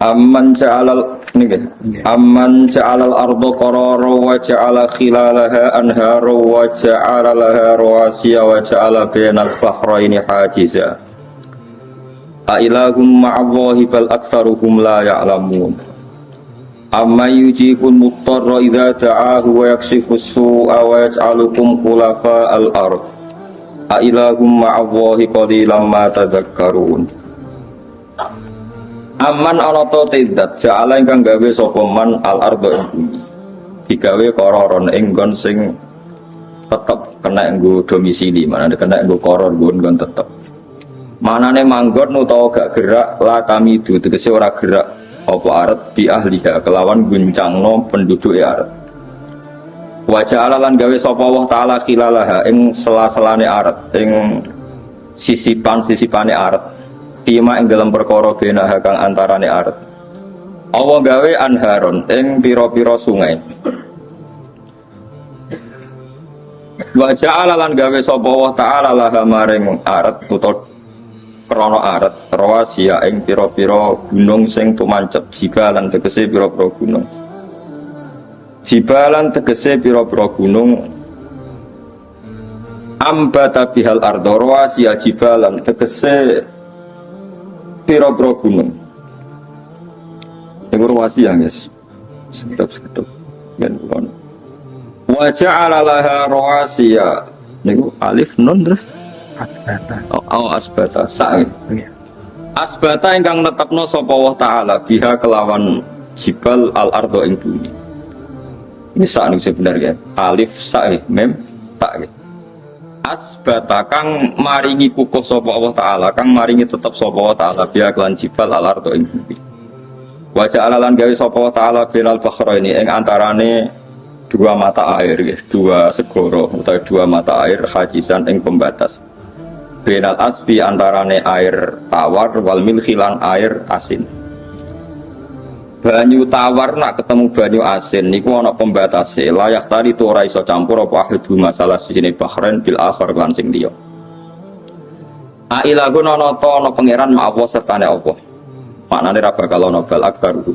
Amman ja'alal niki. Amman ja'alal arda qararan wa ja'ala khilalaha anhara wa ja'ala laha rawasiya wa ja'ala bainal bahraini hajiza. A ilahum ma'allahi bal aktsaruhum la ya'lamun. Amma yujibul muttarra idza da'ahu wa yakshifus su'a wa yaj'alukum khulafa'al ard. A ilahum ma'allahi qalilan ma tadhakkarun. Aman ana ta tidak ja'ala ingkang gawe sapa man al ardo ing bumi digawe kororon ing nggon sing tetep kena nggo domisili manane kena nggo koror nggon tetep manane manggon utawa gak gerak la kami du tegese ora gerak apa aret bi ahliha kelawan guncangno penduduke aret wa ja'ala lan gawe sapa Allah taala khilalaha ing sela-selane aret ing sisipan-sisipane aret Tima ing dalam perkara bena kang antarane aret. Allah gawe anharon ing pira-pira sungai. Wa ja'ala lan gawe sapa wa ta'ala laha maring aret utawa krana aret rawasiya ing pira-pira gunung sing tumancep jibalan tegese pira-pira gunung. Jibalan tegese pira-pira gunung ambata bihal ardo rawasiya jibalan tegese pira-pira gunung. Iku ruwasi ya, guys. Sedep-sedep. Ben kono. Wa ja'ala laha rawasiya. Niku alif nun terus asbata. Oh, asbata sae. Asbata ingkang netepno sapa Allah taala biha kelawan jibal al ardo ing bumi. Ini sak niku sebenarnya. Alif sae mem tak. Asbata kang maringi kukuh sapa Allah taala kang maringi tetep sapa Allah taala biya kelan jibal al ardo ing bumi wa ja'ala lan gawe sapa Allah taala bilal bahraini ing antarane dua mata air ya dua segoro utawa dua mata air hajisan ing pembatas benal asbi antarane air tawar wal milkhilan air asin banyu tawar nak ketemu banyu asin niku ana pembatase layak tali tu ora iso campur apa ahadu masalah sijine bahrain bil akhir lan sing liya a ilagun ana ta ana pangeran ma'awa sertane apa maknane ra bakal ana bal akbar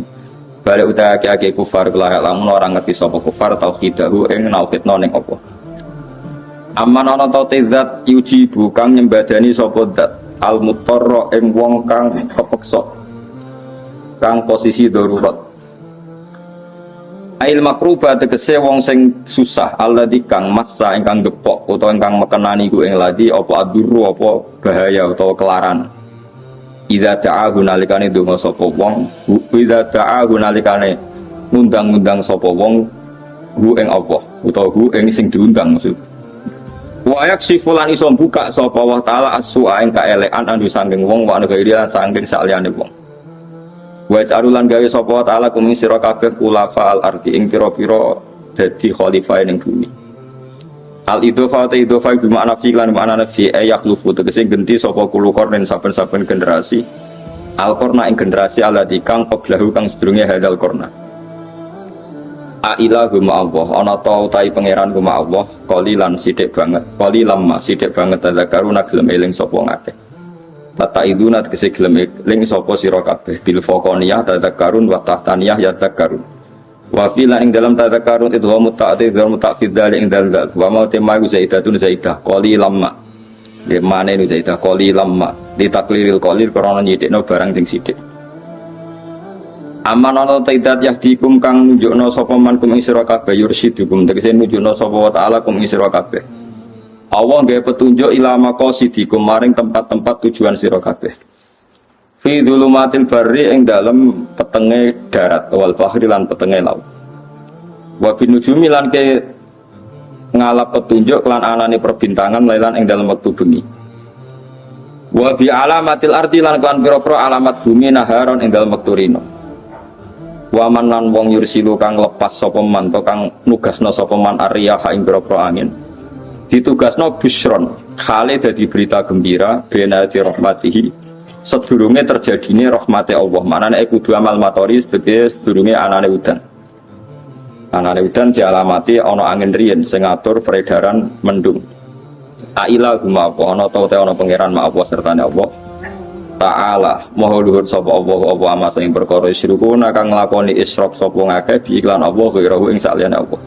bali utahe ake kufar layak lamun ora ngerti sapa kufar tauhidahu ing nauhidna ning apa aman ana ta zat yujibu kang nyembadani sapa zat al mutarra ing wong kang kepeksa kang posisi darurat ail makruba tegese wong sing susah alladzi kang massa ingkang gepok utawa ingkang mekenani ku ing ladi apa aduru apa bahaya utawa kelaran idza ta'ahu nalikane donga sapa wong idza ta'ahu nalikane ngundang-undang sapa wong hu ing apa utawa hu ing sing diundang maksud wa yaksifu lan iso buka sapa wa taala as-su'a ing kaelekan andu saking wong wa negeri lan saking saliyane wong wa ta'arulan gawe sapa taala kum sira kabeh khulafa al ardi ing pira-pira dadi khalifah ning bumi al idhofa ta idhofa bi makna fi lan makna fi ayakhlufu tegese genti sapa kulo kornen saben-saben generasi al qarna ing generasi alati kang qablahu kang sedurunge hadal qarna a ilahu ma'allah ana ta utahi pangeran ku ma'allah qalilan sithik banget qalilan ma sithik banget tadzakaruna gelem eling sapa ngakeh Tata iduna tegese gelem ling sapa sira kabeh bil faqaniyah tadzakarun wa tahtaniyah yadzakarun wa fi lan ing dalam tadzakarun idghamu ta'ti idghamu ta'fid dzalik ing dalal wa ma tema zaidatun zaidah qalilan ma nggih mane nu zaidah qalilan ma ditakliril qalil karena nyithikno barang sing sithik amanana taidat yahdikum kang nunjukna sapa man kum ing sira kabeh yursidukum tegese nunjukna sapa wa ta'ala kum ing sira kabeh Allah nggih petunjuk ilama qasidikum maring tempat-tempat tujuan sira kabeh. Fi dzulumatil barri ing dalem petenge darat wal bahri lan petenge laut. Wa binujumi lan ke ngalap petunjuk lan anane perbintangan lan ing dalem wektu bengi. Wa bi alamatil ardi lan kan pira-pira alamat bumi naharon ing dalem wektu rino. Wa man lan wong yursilu kang lepas sapa man to kang nugasna sapa man ariyaha ing pira-pira angin. Ditugasno busron khale dadi berita gembira benati rahmatihi sedurunge terjadine rahmate Allah manane kudu amal matori sedurunge anane udan dialamati ana angin riyen sing ngatur peredaran mendung ailahu ma apa ana ta ana pangeran ma apa sertane Allah ta'ala maha luhur sapa Allah apa ama sing perkara isyrukuna kang nglakoni isyrok sapa ngakeh bi iklan Allah ghirahu ing saliyane Allah.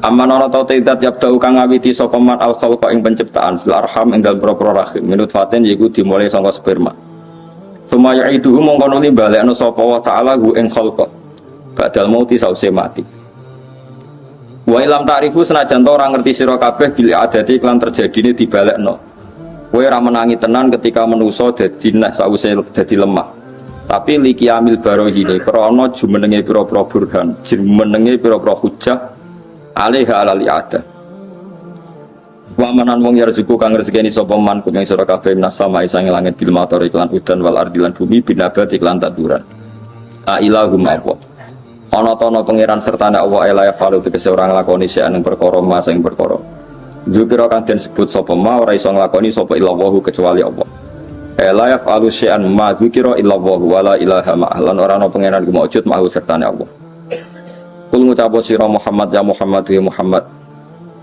Aman ana ta tidak yabdau kang ngawiti sapa man al khalqa ing penciptaan fil arham ing dalem propro rahim minut faten yiku dimulai saka sperma. Sumaya itu mongko nuli balekno sapa wa ta'ala hu ing khalqa badal mauti sause mati. Wa ilam ta'rifu senajan ora ngerti sira kabeh bil adati iklan terjadine dibalekno. Kowe ora menangi tenan ketika manusa dadi nek sause dadi lemah. Tapi liki amil barohine krana jumenenge pira-pira burhan, jumenenge pira-pira hujjah alaiha alal i'adah. Wa manan wong yarzuku kang rezekeni sapa man kumeng sira kabeh minas sama isang langit bil mator iklan udan wal ardi lan bumi binabat iklan tanduran. A ilahum apa. Ana ta ana pangeran sertane Allah ela ya falu tegese ora nglakoni sing perkara mas ing perkara. Zikira kang den sebut sapa ma ora iso nglakoni sapa illallahu kecuali Allah. Ela ya falu syai'an ma zikira illallahu wala ilaha ma lan ora ana pangeran ku maujud mahu sertane Allah. Kul ngucap sira Muhammad ya Muhammad ya Muhammad.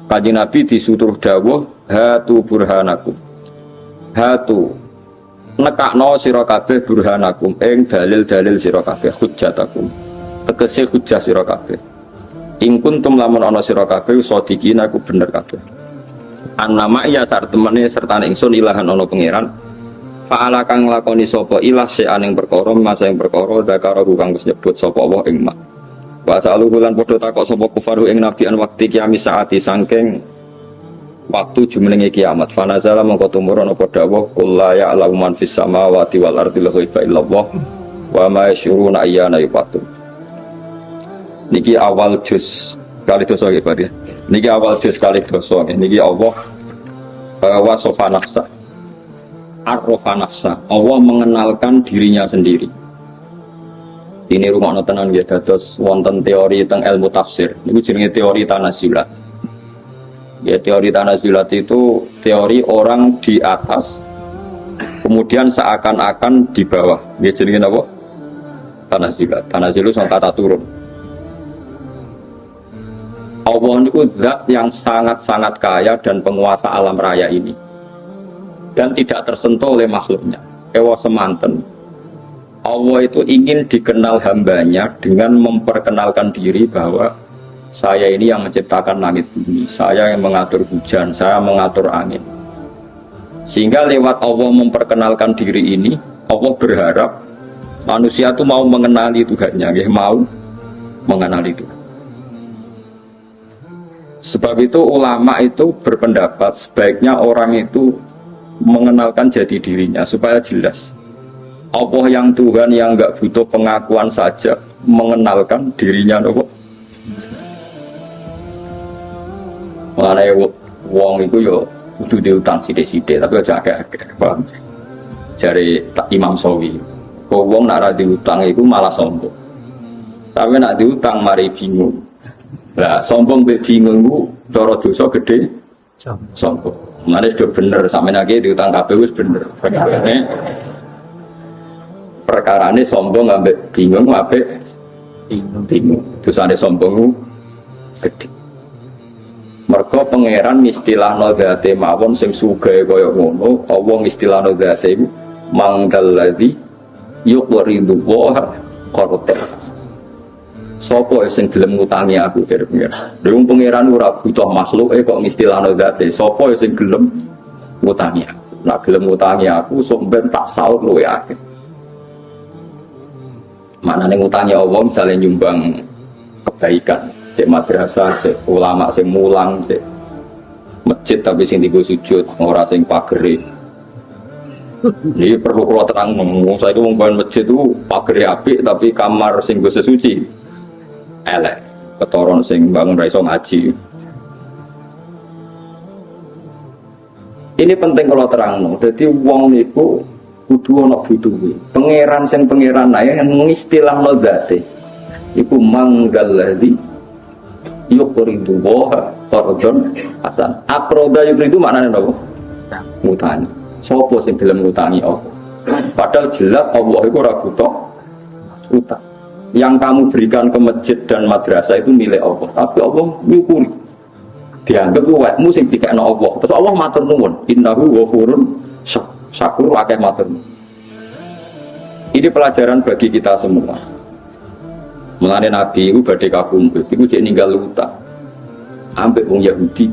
Kanjeng Nabi disuruh dawuh hatu burhanakum. Hatu nekakno sira kabeh burhanakum ing dalil-dalil sira kabeh hujjatakum. Tegese hujjah sira kabeh. In kuntum lamun ana sira kabeh shadiqin aku bener kabeh. Annama ya sartemene sertane ingsun ilahan ana pangeran. Fa'ala kang nglakoni sapa ilah syai'an ing perkara masa ing perkara dakara kang wis nyebut sapa Allah ing mak. Wasalu bulan podo takok sapa kufaru ing nabi an waktu kiamat saati sangking waktu jumenenge kiamat. Fanazala mongko tumurun apa dawuh qul la ya'lamu man fis samawati wal ardi ghaiba illallah wa ma yashuruna ayyana yub'atsun. Niki awal juz kali dosa nggih Pak ya. Niki awal juz kali dosa nggih. Niki Allah wasofa nafsa. Arrofa nafsa. Allah mengenalkan dirinya sendiri. Ini rumah tenan ya dados wonten teori tentang ilmu tafsir. Ini jenenge teori tanazulat. Ya teori tanazulat itu teori orang di atas kemudian seakan-akan di bawah. Ya jenenge apa? Tanazulat. Tanazulat sang kata turun. Allah itu zat yang sangat-sangat kaya dan penguasa alam raya ini. Dan tidak tersentuh oleh makhluknya. Ewa semanten. Allah itu ingin dikenal hambanya dengan memperkenalkan diri bahwa saya ini yang menciptakan langit bumi, saya yang mengatur hujan, saya mengatur angin. Sehingga lewat Allah memperkenalkan diri ini, Allah berharap manusia itu mau mengenali Tuhannya, mau mengenali Tuhan. Sebab itu ulama itu berpendapat sebaiknya orang itu mengenalkan jati dirinya supaya jelas. Allah yang Tuhan yang enggak butuh pengakuan saja mengenalkan dirinya nopo. Mulane wong iku yo kudu diutang sithik-sithik tapi aja akeh-akeh, paham. Jare Imam Sawi, kok wong nek ora diutang iku malah sombong. Tapi nek diutang mari bingung. Lah sombong mbek bingung ku cara dosa gedhe sombong. Mulane sudah bener sampeyan iki diutang kabeh wis bener. Perkara ini sombong ambek bingung ambek bingung dosane sombong gede. Mergo pangeran istilahno zate mawon sing sugih kaya ngono, Allah istilahno zate iku mangdalladzi yuqridu wa qarta. Sopo sing gelem ngutangi aku kira pangeran. Lha pangeran ora butuh makhluk kok istilahno zate. Sopo sing gelem ngutangi aku. Nek gelem ngutangi aku sok ben tak saur luwe akeh. Mana nih ngutangnya Allah misalnya nyumbang kebaikan di madrasah, di ulama sing mulang, di masjid tapi sing digo sujud, ora sing pageri. Ini perlu kalau terang, saya itu ngomongin masjid itu pageri apik tapi kamar sing go sesuci elek, ketoron sing bangun raiso ngaji. Ini penting kalau terang, jadi wong itu kudu ana butuhe. Pangeran sing pangeran ae mengistilah zate. Iku manggalladzi yuqridu wa qardon hasan. Aqrada yuqridu maknane apa? Ngutani. Sopo sing gelem ngutangi Allah? Padahal jelas Allah itu ora butuh utang. Yang kamu berikan ke masjid dan madrasah itu milik Allah, tapi Allah nyukuri. Dianggap wekmu sing dikekno Allah. Terus Allah matur nuwun, innahu ghafurun Syakur akeh matur. Ini pelajaran bagi kita semua. Mulane Nabi itu badhe kabundut, iku cek ninggal utang. Ambek wong Yahudi.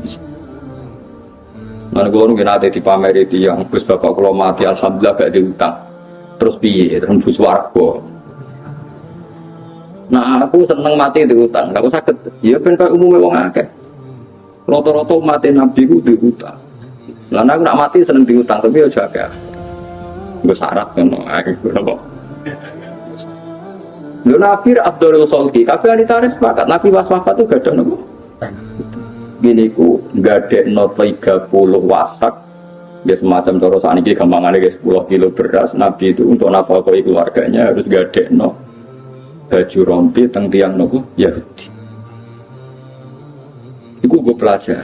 Mana kula nggih nate dipameri tiyang, Gus bapak kula mati alhamdulillah gak diutang. Terus piye? Terus swarga. Nah, aku seneng mati diutang, aku sakit. Ya ben kaya umume wong akeh. Rata-rata mati Nabi ku diutang. Lah aku nak mati seneng diutang, tapi aja akeh. Nggo syarat ngono aku napa. Lho Nabi Abdul Khalqi, kabeh ahli tarikh sepakat Nabi wafat itu gak ada napa. Gini ku gadekno 30 wasak. Ya semacam cara sakniki gampangane 10 kilo beras. Nabi itu untuk nafkahi keluarganya harus gadekno baju rompi teng tiyang nopo Yahudi. Iku gue pelajar.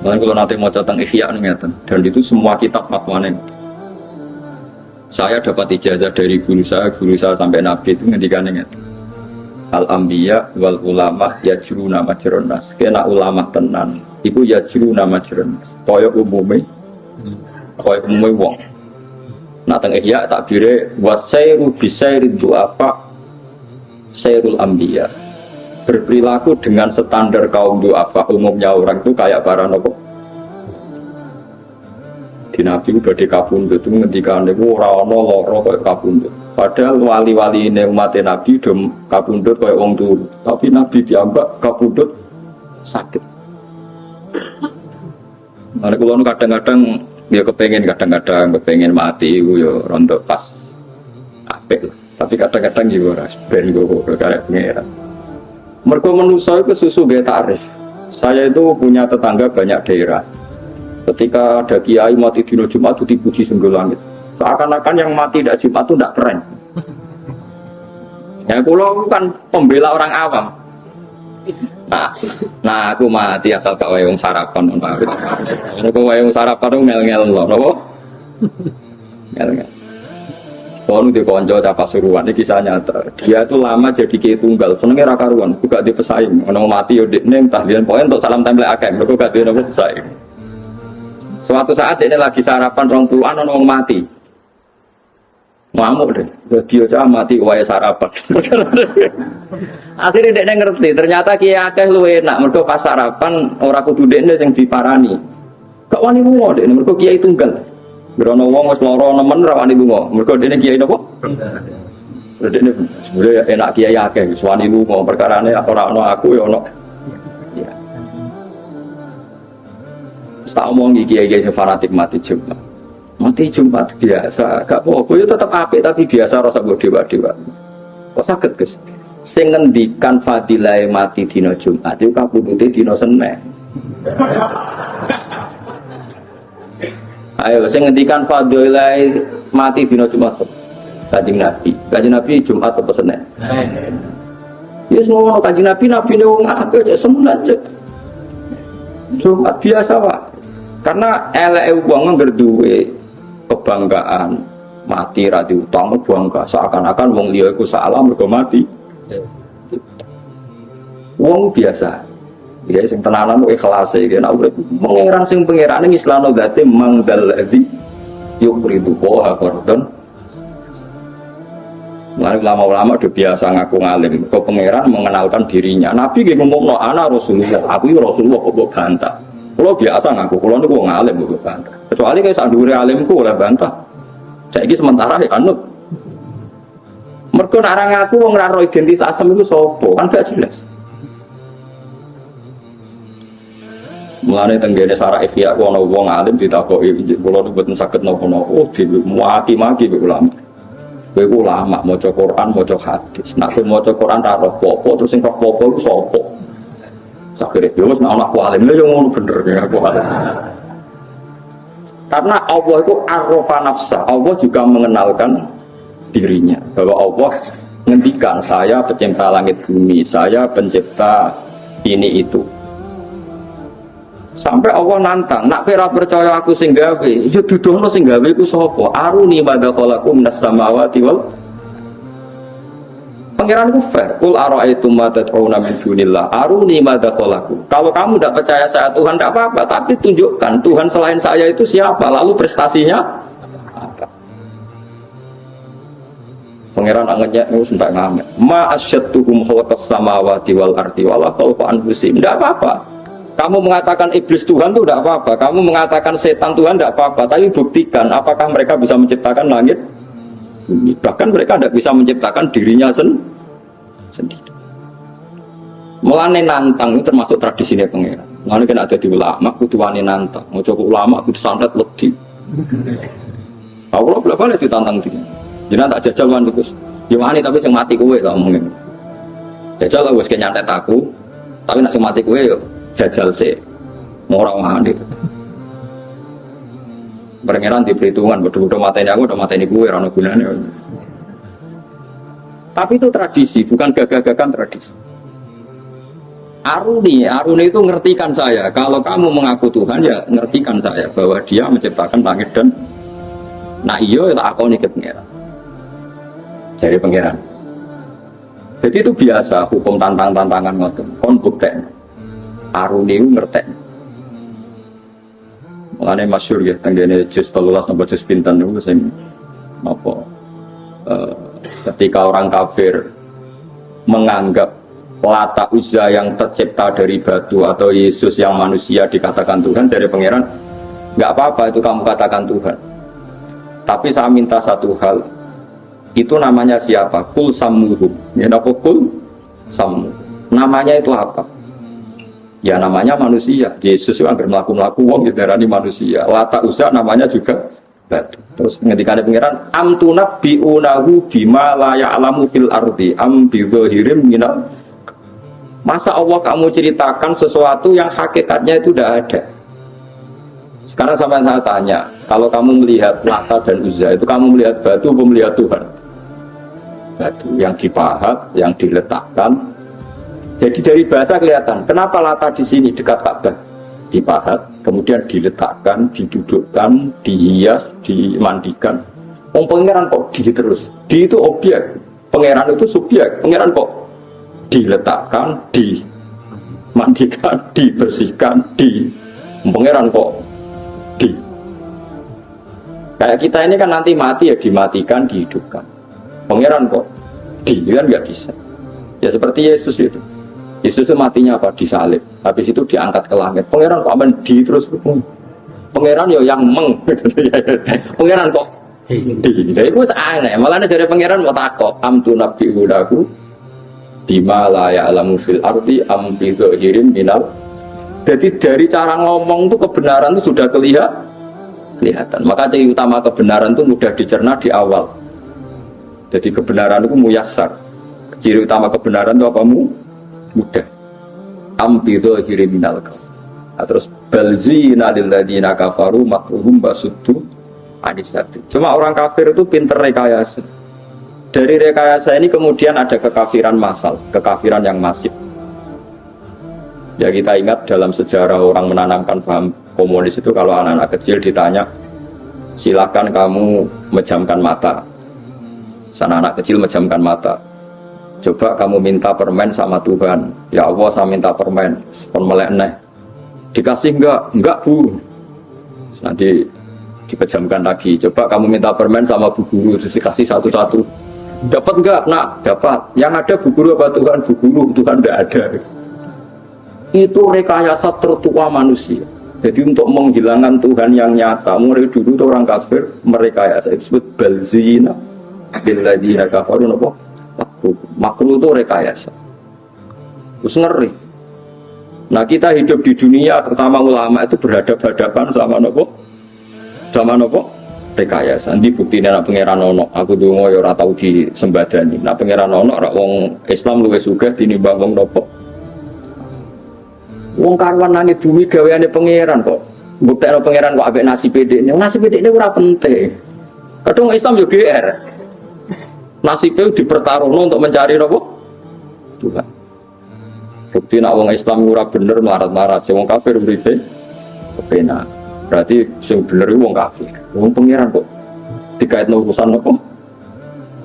Lalu kalau nanti mau tentang Ihya ngeten, dan itu semua kitab fatwane. Saya dapat ijazah dari guru saya sampai Nabi itu ngendikan ngeten. Al-anbiya wal ulama yajruna majrun nas. Kena ulama tenan iku yajruna majrun nas. Kaya umume wong. Nah teng Ihya takbire wasairu bisairid du'afa sairul anbiya. Berperilaku dengan standar kaum du'afa, umumnya orang itu kayak para nopo. Di Nabi udah di kabundut itu ngendikane ora ana lara kaya kabundut. Padahal wali-wali ini umat Nabi udah kabundut kaya wong turu, tapi Nabi diambak kabundut sakit. Nah, kalau kadang-kadang ya kepengen mati itu ya rontok pas apik. Tapi kadang-kadang juga ras ben go karek pengeran. Mergo manusa itu susu ge takrif. Saya itu punya tetangga banyak daerah. Ketika ada kiai mati dino Jumat itu dipuji senggo langit. Seakan-akan yang mati tidak Jumat itu tidak keren. Ya kula kan pembela orang awam. Nah aku mati asal gak wae wong sarapan ngono. Nek wae wong sarapan ngel-ngel lho, napa? Ngel-ngel. Kon di konco ta Pasuruan iki kisah nyata. Dia itu lama jadi kiai tunggal, senenge ra karuan, buka di pesaing. Ono mati yo dekne tahlilan poin untuk salam tempel akeh, mergo gak duwe napa pesaing. Suatu saat ini lagi sarapan 20-an ono wong mati. Ngamuk deh, dia aja mati wae sarapan. Akhirnya dia ngerti, ternyata kiai akeh luwe enak. Mergo pas sarapan ora kudu dekne sing diparani. Gak wani lunga dekne, mergo kiai tunggal. Berono wong wis lara nemen ra wani lunga. Mergo dekne kiai napa? Dekne sebenarnya enak kiai akeh wis wani lunga, perkarane ora ono aku ya ono. Ya. Tak omongi kiai-kiai sing fanatik mati Jumat. Mati Jumat biasa, gak apa-apa ya tetap apik tapi biasa rasa mbok dewa-dewa. Kok saged, Gus? Sing ngendikan fadilah mati dina Jumat itu kabudute dina Senin. Ayo sing ngendikan fadilah mati dina Jumat. Kanjeng Nabi. Kanjeng Nabi Jumat apa Senin? Senin. Ya semua Kanjeng Nabi nabine wong akeh semen aja. Jumat biasa, Pak. Karena eleke wong ngerduwe kebanggaan mati ra diutang bangga seakan-akan wong liya iku salah mergo mati. Wong biasa. Ya sing tenanan kok ikhlas iki nek urip pangeran sing pangerane mislano gate mangdal ladzi yuqridu wa qardan. Ulama-ulama udah biasa ngaku ngalim. Kok pangeran mengenalkan dirinya. Nabi nggih ngomongno ana Rasulullah. Aku iki Rasulullah kok bantah. Kalau biasa ngaku, kalau ini gue ngalim gue bantah. Kecuali kayak sanduri alimku oleh bantah. Saya ini sementara ya anut. Mereka narang ngaku wong raro identitas asam itu sopo, kan gak jelas. Mulane tenggene sarah Ihya ana wong alim ditakoki kula nu mboten saged napa-napa maki-maki ulama. Kowe ulama maca Quran, maca hadis. Nek maca Quran ra roh apa terus sing roh apa iku sapa? Akhirnya, ya mas, anak alim ya yang ngono bener ya aku alim. Karena Allah itu arrofa nafsa, Allah juga mengenalkan dirinya bahwa Allah ngendikan saya pencipta langit bumi, saya pencipta ini itu. Sampai Allah nantang, nak pera percaya aku sing gawe, ya dudono sing gawe iku sapa? Aruni madaqalakum minas samawati wal. Pangeran ku fair. Kul ara'aitum ma tad'una min dunillah aruni madza khalaqu. Kalau kamu tidak percaya saya Tuhan tidak apa-apa, tapi tunjukkan Tuhan selain saya itu siapa, lalu prestasinya apa. Pangeran angetnya itu sampai ngamet. Ma asyadtuhum khalaqas samawati wal ardi wala khalqa anfusihim. Tidak apa-apa. Kamu mengatakan iblis Tuhan itu tidak apa-apa. Kamu mengatakan setan Tuhan tidak apa-apa. Tapi buktikan apakah mereka bisa menciptakan langit. Bahkan mereka tidak bisa menciptakan dirinya sendiri. Mulane nantang itu termasuk tradisinya pangeran. Mulane kan ada di ulama, kudu wani nantang. Mau coba ulama, kudu santet wedi. Allah berapa kali ditantang dia. Jangan tak jajal wan Gus. Ya wani tapi sing mati kowe tak omongin. Jajal lah wis nyantet aku. Tapi nek sing mati kowe yo jajal sih. Ora wani. Pangeran di perhitungan, bodoh-bodoh mateni aku, udah mateni gue, rano gunanya. Tapi itu tradisi, bukan gagah-gagahan tradisi. Aruni itu ngertikan saya. Kalau kamu mengaku Tuhan, ya ngertikan saya bahwa Dia menciptakan langit dan nah iyo tak aku nih ke pangeran. Dari pangeran. Jadi itu biasa hukum tantangan ngoten. Kon bukten. Aruni itu ngerti. Mengenai masyhur ya, tenggene juz 13 sampai juz pinten niku sing apa ketika orang kafir menganggap Lata Uzza yang tercipta dari batu atau Yesus yang manusia dikatakan Tuhan dari pangeran, nggak apa-apa itu kamu katakan Tuhan. Tapi saya minta satu hal, itu namanya siapa? Kul sammuhum. Ya apa kul sammu? Namanya itu apa? Ya namanya manusia. Yesus itu hampir melaku-melaku wong didarani manusia. Lata Uzza namanya juga batu. Terus ngendikane pangeran am tunabbiunahu bima la ya'lamu fil ardi am bidzahirim minal. Masa Allah kamu ceritakan sesuatu yang hakikatnya itu tidak ada. Sekarang sampai saya tanya, kalau kamu melihat Lata dan Uzza itu kamu melihat batu atau melihat Tuhan? Batu yang dipahat, yang diletakkan. Jadi dari bahasa kelihatan, kenapa Lata di sini dekat Ka'bah? Dipahat, kemudian diletakkan, didudukkan, dihias, dimandikan. Pangeran kok di terus? Di itu objek, pangeran itu subjek. Pangeran kok diletakkan, dimandikan, dibersihkan, pangeran kok di. Kayak kita ini kan nanti mati ya dimatikan, dihidupkan. Pangeran kok di, kan nggak bisa. Ya seperti Yesus itu. Yesus itu matinya apa? Disalib. Habis itu diangkat ke langit. Pangeran kok aman di terus. Pangeran ya yang pangeran kok di. Jadi itu aneh. Malah dari pangeran mau takut. Amtu nabi udaku bima la ya'lamu fil ardi am bi dhahirin minal. Jadi dari cara ngomong itu kebenaran itu sudah kelihatan. Maka ciri utama kebenaran itu mudah dicerna di awal. Jadi kebenaran itu muyassar. Ciri utama kebenaran itu apa mudah. Ambido hiriminal. Nah, terus balzina lil ladina kafaru makruhum basuddu anisabi. Cuma orang kafir itu pinter rekayasa. Dari rekayasa ini kemudian ada kekafiran massal, kekafiran yang masif. Ya kita ingat dalam sejarah orang menanamkan paham komunis itu kalau anak-anak kecil ditanya, silakan kamu menjamkan mata. Sana anak kecil menjamkan mata. Coba kamu minta permen sama Tuhan. Ya Allah saya minta permen. Permelek neh. Dikasih enggak bu. Nanti dipejamkan lagi. Coba kamu minta permen sama bu guru. Terus dikasih satu-satu. Dapat enggak? Nak dapat. Yang ada bu guru apa Tuhan? Bu guru. Tuhan enggak ada. Itu rekayasa tertua manusia. Jadi untuk menghilangkan Tuhan yang nyata. Mulai dulu itu orang kafir merekayasa. Itu disebut balzina billadina kafaru apa? Makruh itu rekayasa. Terus ngeri. Nah kita hidup di dunia, terutama ulama itu berhadapan-hadapan sama nopo, rekayasa. Nanti bukti anak pangeran ono. Aku dungo ya ora tau disembadani. Nah pangeran ono, ora wong Islam luwes sugih tinimbang wong nopo. Wong karuan langit bumi gaweane pangeran kok. Bukti anak pangeran kok ambek nasi pedek. Nasi pedek ini ora penting. Kadang Islam juga GR. Nasibnya dipertaruhkan untuk mencari apa? Tuhan. Bukti nak wong Islam ora bener melarat-larat, wong kafir mripe kepenak. Berarti sing bener wong kafir. Wong pangeran kok dikaitno urusan apa?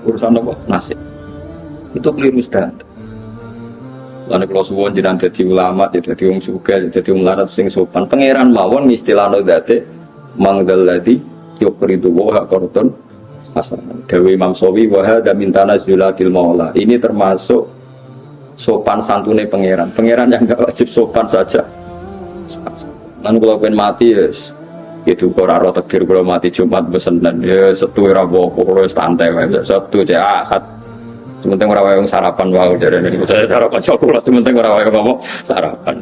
Urusan apa? Nasib. Itu keliru standar. Lalu kalau suwon jenengan dadi ulama, dadi wong sugih, dadi wong larat sing sopan. Pangeran mawon istilahno date mangdalladzi yuqridu wa qardun hasanan. Dewi Imam Sawi wa hadza min tanazulatil maula. Ini termasuk sopan santune pangeran. Pangeran yang enggak wajib sopan saja. Lan kula pengen mati yes. Itu ora ro takdir kula mati Jumat besenen. Ya setu ora apa-apa kula santai wae. Sabtu cek Ahad. Sementing ora wae sarapan wae jarene niku. Sarapan kula sementing ora wae ngomong sarapan.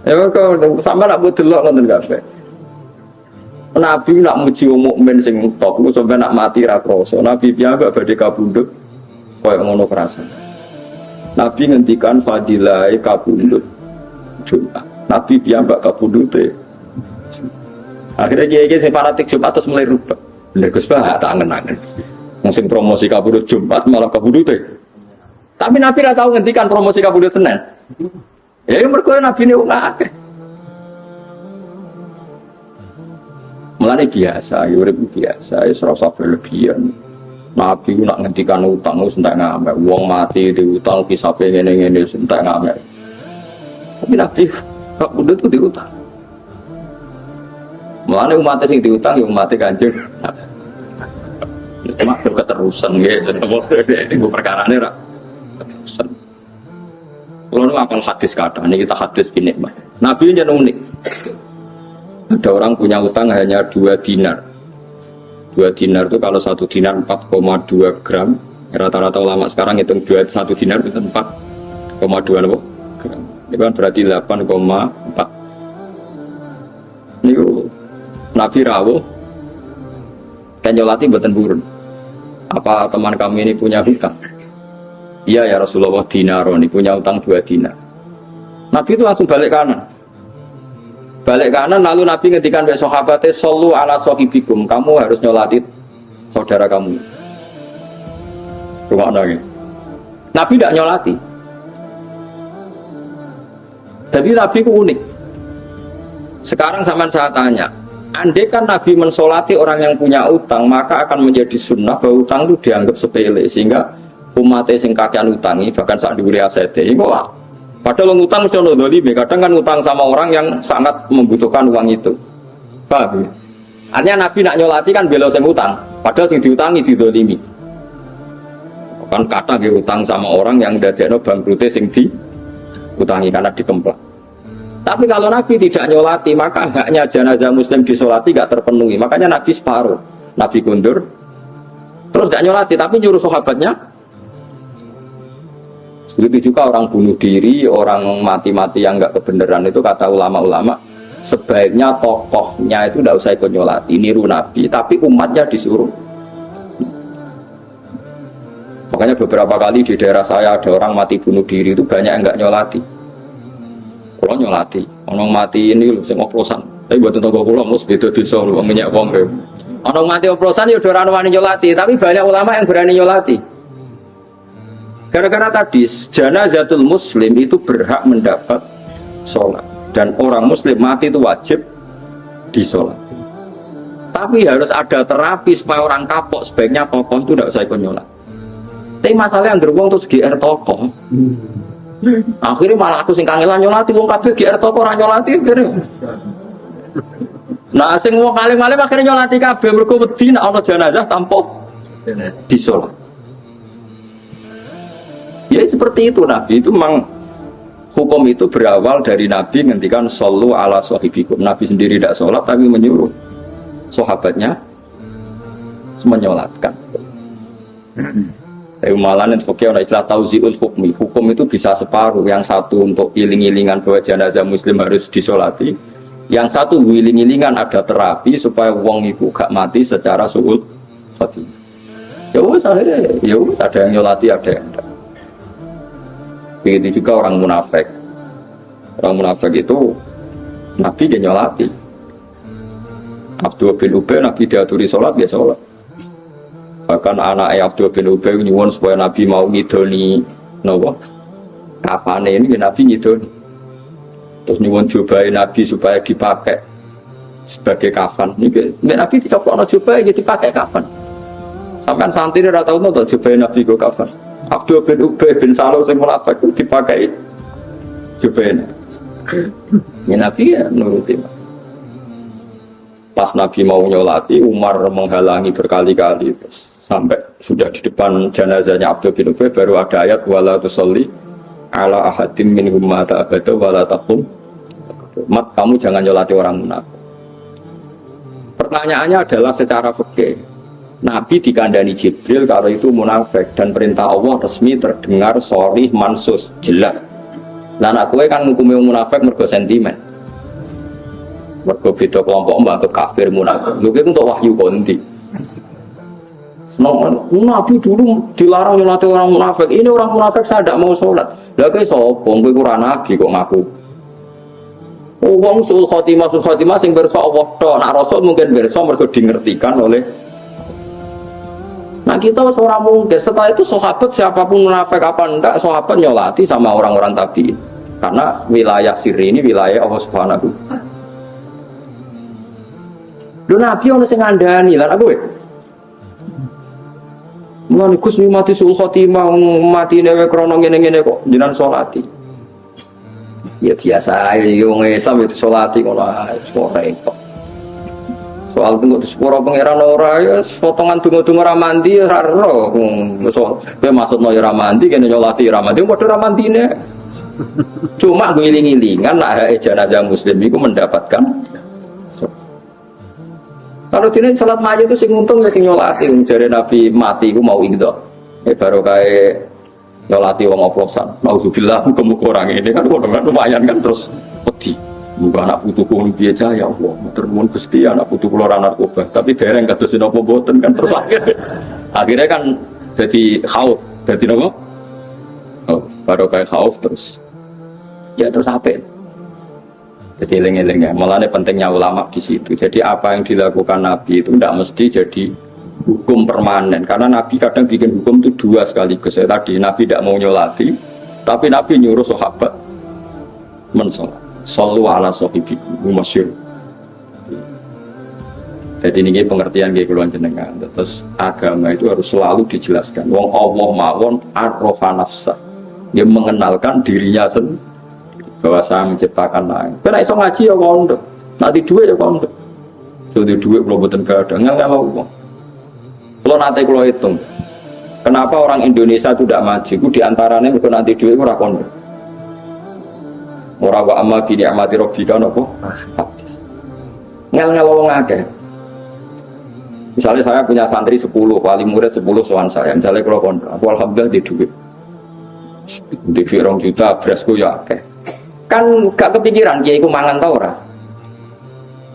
Ya kok sampe nak mbok delok ngoten kabeh. Nabi nak muji wong mukmin sing top ku sampe nak mati ra krasa. Nabi piyambak badhe kabundut koyo ngono perasaan. Nabi ngendikan fadilah kabundut Jumat. Nabi piyambak kabundute. Akhirnya kiai-kiai sing fanatik Jumat terus mulai rubah. Bener Gus Bah tak angen-angen. Wong sing promosi kabundut Jumat malah kabundute. Tapi Nabi ra tau ngendikan promosi kabundut Senin. Ya mergo Nabi ne wong akeh. Mulane biasa, urip biasa, wis ora usah berlebihan. Nabi ku nak ngendikan utang wis entek ngamek. Wong mati diutang kisape ngene-ngene wis entek ngamek. Tapi Nabi kok udah tuh diutang. Mulane umat sing diutang ya umat Kanjeng. Cuma keterusan nggih, iku perkarane ra keterusan. Kalau nu apal hadis kata, ini kita hadis binikmat. Nabi nya unik. Ada orang punya utang hanya 2 dinar. 2 dinar itu kalau 1 dinar 4,2 gram. Rata-rata ulama sekarang hitung 1 dinar itu 4,2 gram. Ini kan berarti 8,4. Ini Nabi rawuh kan nyolati mboten purun. Apa teman kami ini punya hutang? Iya ya Rasulullah dinaroni punya utang 2 dinar. Nabi itu langsung balik kanan. Balik kanan lalu Nabi ngendikan ke sahabatnya sallu ala sahibikum, kamu harus nyolati saudara kamu. Rumah nanya. Nabi tidak nyolati. Tapi Nabi itu unik. Sekarang sampean saya tanya, andai kan Nabi mensolati orang yang punya utang, maka akan menjadi sunnah bahwa utang itu dianggap sepele sehingga umatnya sing kakean utangi bahkan saat diberi asete. Wah, padahal ngutang mesti ono dolime. Kadang kan utang sama orang yang sangat membutuhkan uang itu. Paham? Artinya Nabi nak nyolati kan bela sing utang, padahal sing diutangi didolimi. Kan kata ge utang sama orang yang dadekno bangkrute sing diutangi karena dikemplak. Tapi kalau Nabi tidak nyolati, maka haknya jenazah muslim disolati gak terpenuhi. Makanya Nabi separuh. Nabi kundur, terus gak nyolati, tapi nyuruh sahabatnya. Begitu juga orang bunuh diri, orang mati-mati yang gak kebenaran itu kata ulama-ulama, sebaiknya tokohnya itu tidak usah ikut nyolati, niru Nabi, tapi umatnya disuruh. Makanya beberapa kali di daerah saya ada orang mati bunuh diri itu banyak yang gak nyolati. Kalau nyolati, orang mati ini loh, saya oplosan. Tapi buat tentang pulau mus beda desa loh, minyak bom. Orang mati oplosan ya udah orang wani nyolati, tapi banyak ulama yang berani nyolati. Gara-gara tadi, janazatul muslim itu berhak mendapat sholat. Dan orang muslim mati itu wajib disolat. Tapi harus ada terapi supaya orang kapok, sebaiknya tokoh itu tidak usah ikut nyolat. Tapi masalahnya yang beruang terus GR tokoh. Akhirnya malah aku sing kangelan nyolati, wong kabeh GR tokoh ora nyolati akhirnya. Nah sing wong alim-alim akhirnya nyolati kabeh mergo wedi nek ana jenazah tanpa disolat. Ya seperti itu Nabi itu memang hukum itu berawal dari Nabi ngendikan sallu ala sahibikum. Nabi sendiri tidak sholat tapi menyuruh sahabatnya menyolatkan. Tapi malah nanti ada istilah tauziul hukmi. Hukum itu bisa separuh. Yang satu untuk iling-ilingan bahwa jenazah muslim harus disolati. Yang satu iling-ilingan ada terapi supaya wong itu gak mati secara su'ul khotimah. Ya wis akhirnya, ya wis ada yang nyolati ada yang enggak. Begitu juga orang munafik. Orang munafik itu Nabi dia nyolati. Abdul bin Ubay Nabi diaturi sholat dia sholat. Bahkan anak Abdul bin Ubay nyuwun supaya Nabi mau ngidoni nopo kafane ini Nabi ngidoni. Terus nyuwun jubahe Nabi supaya dipakai sebagai kafan. Ini Nabi dicopokno jubahe jadi dipakai kafan. Sampean santri ora tau to jubahe Nabi go kafan. Abdul bin Ubay bin Salul sing munafik itu dipakai Jubair. Ya Nabi ya nuruti. Pas Nabi mau nyolati, Umar menghalangi berkali-kali sampai sudah di depan jenazahnya Abdul bin Ubay baru ada ayat wala tusalli ala ahadim minhum mata abada wala taqum. Mat, kamu jangan nyolati orang munafik. Pertanyaannya adalah secara fikih. Nabi dikandani Jibril kalau itu munafik dan perintah Allah resmi terdengar sharih mansus jelas. Lah anak kowe kan ngukumi munafik mergo sentimen. Mergo beda kelompok mbak kafir munafik. Lho iki untuk wahyu kondi. Nabi dulu dilarang nyolati orang munafik. Ini orang munafik saya tidak mau sholat. Lah kowe sapa? Kowe ora nabi kok ngaku. Wong sul khotimah sing bersa Allah tok. Nak rasul mungkin bersa mergo dingertikan oleh. Nah kita seorang mungkin setelah itu sahabat siapapun munafik apa enggak sahabat nyolati sama orang-orang tabi'in. Karena wilayah sirri ini wilayah Allah Subhanahu. Lho Nabi ono sing ngandani lan aku kowe. Mulane Gus mati sul khotimah mati newe krana ngene-ngene kok jenengan salati. Ya biasa ae wong Islam itu salati ngono ae repot. Soal tunggu sepuro pangeran ora ya potongan tunggu-tunggu ora mandi ora ero. Kowe maksudno ya ora mandi kene nyolati ora mandi padha ora mandine. Cuma gue iling-ilingan nak jenazah muslim itu mendapatkan. Kalau dene salat mayit itu sing untung ya sing nyolati jare Nabi mati iku mau itu. Baru kae nyolati wong oplosan. Nauzubillah muga-muga orang ini kan lumayan kan terus wedi. Muga anak putuku piye ya Allah. Matur nuwun Gusti anak putuku ora narkoba. Tapi dereng kados napa mboten kan terus akhirnya kan jadi khauf. Jadi napa? Oh, baru kae khauf terus. Ya terus apik. Jadi eling-eling ya. Mulane pentingnya ulama di situ. Jadi apa yang dilakukan Nabi itu tidak mesti jadi hukum permanen. Karena Nabi kadang bikin hukum itu dua sekaligus. Ya, tadi Nabi tidak mau nyolati, tapi Nabi nyuruh sahabat mensolat. Sallu ala sahibikum masyhur. Jadi ini pengertian nggih kula jenengan. Terus agama itu harus selalu dijelaskan. Wong Allah mawon arrofa nafsa. Dia mengenalkan dirinya sendiri bahwa saya menciptakan lain. Karena iso ngaji ya kondo. Nanti duit ya kondo. Jadi duit kalau mboten kadang enggak mau. Kalau nanti kalau hitung, kenapa orang Indonesia itu tidak maju? Itu diantaranya kalau nanti duit ora kondo. Ora wa amma bi ni'mati rabbika napa? Ngel-ngel wong akeh. Misalnya saya punya santri 10, wali murid 10 sowan saya. Misalnya kalau kondo, aku alhamdulillah di duit. Di 2 juta berasku ya akeh. Kan gak kepikiran kiai ku mangan ta ora.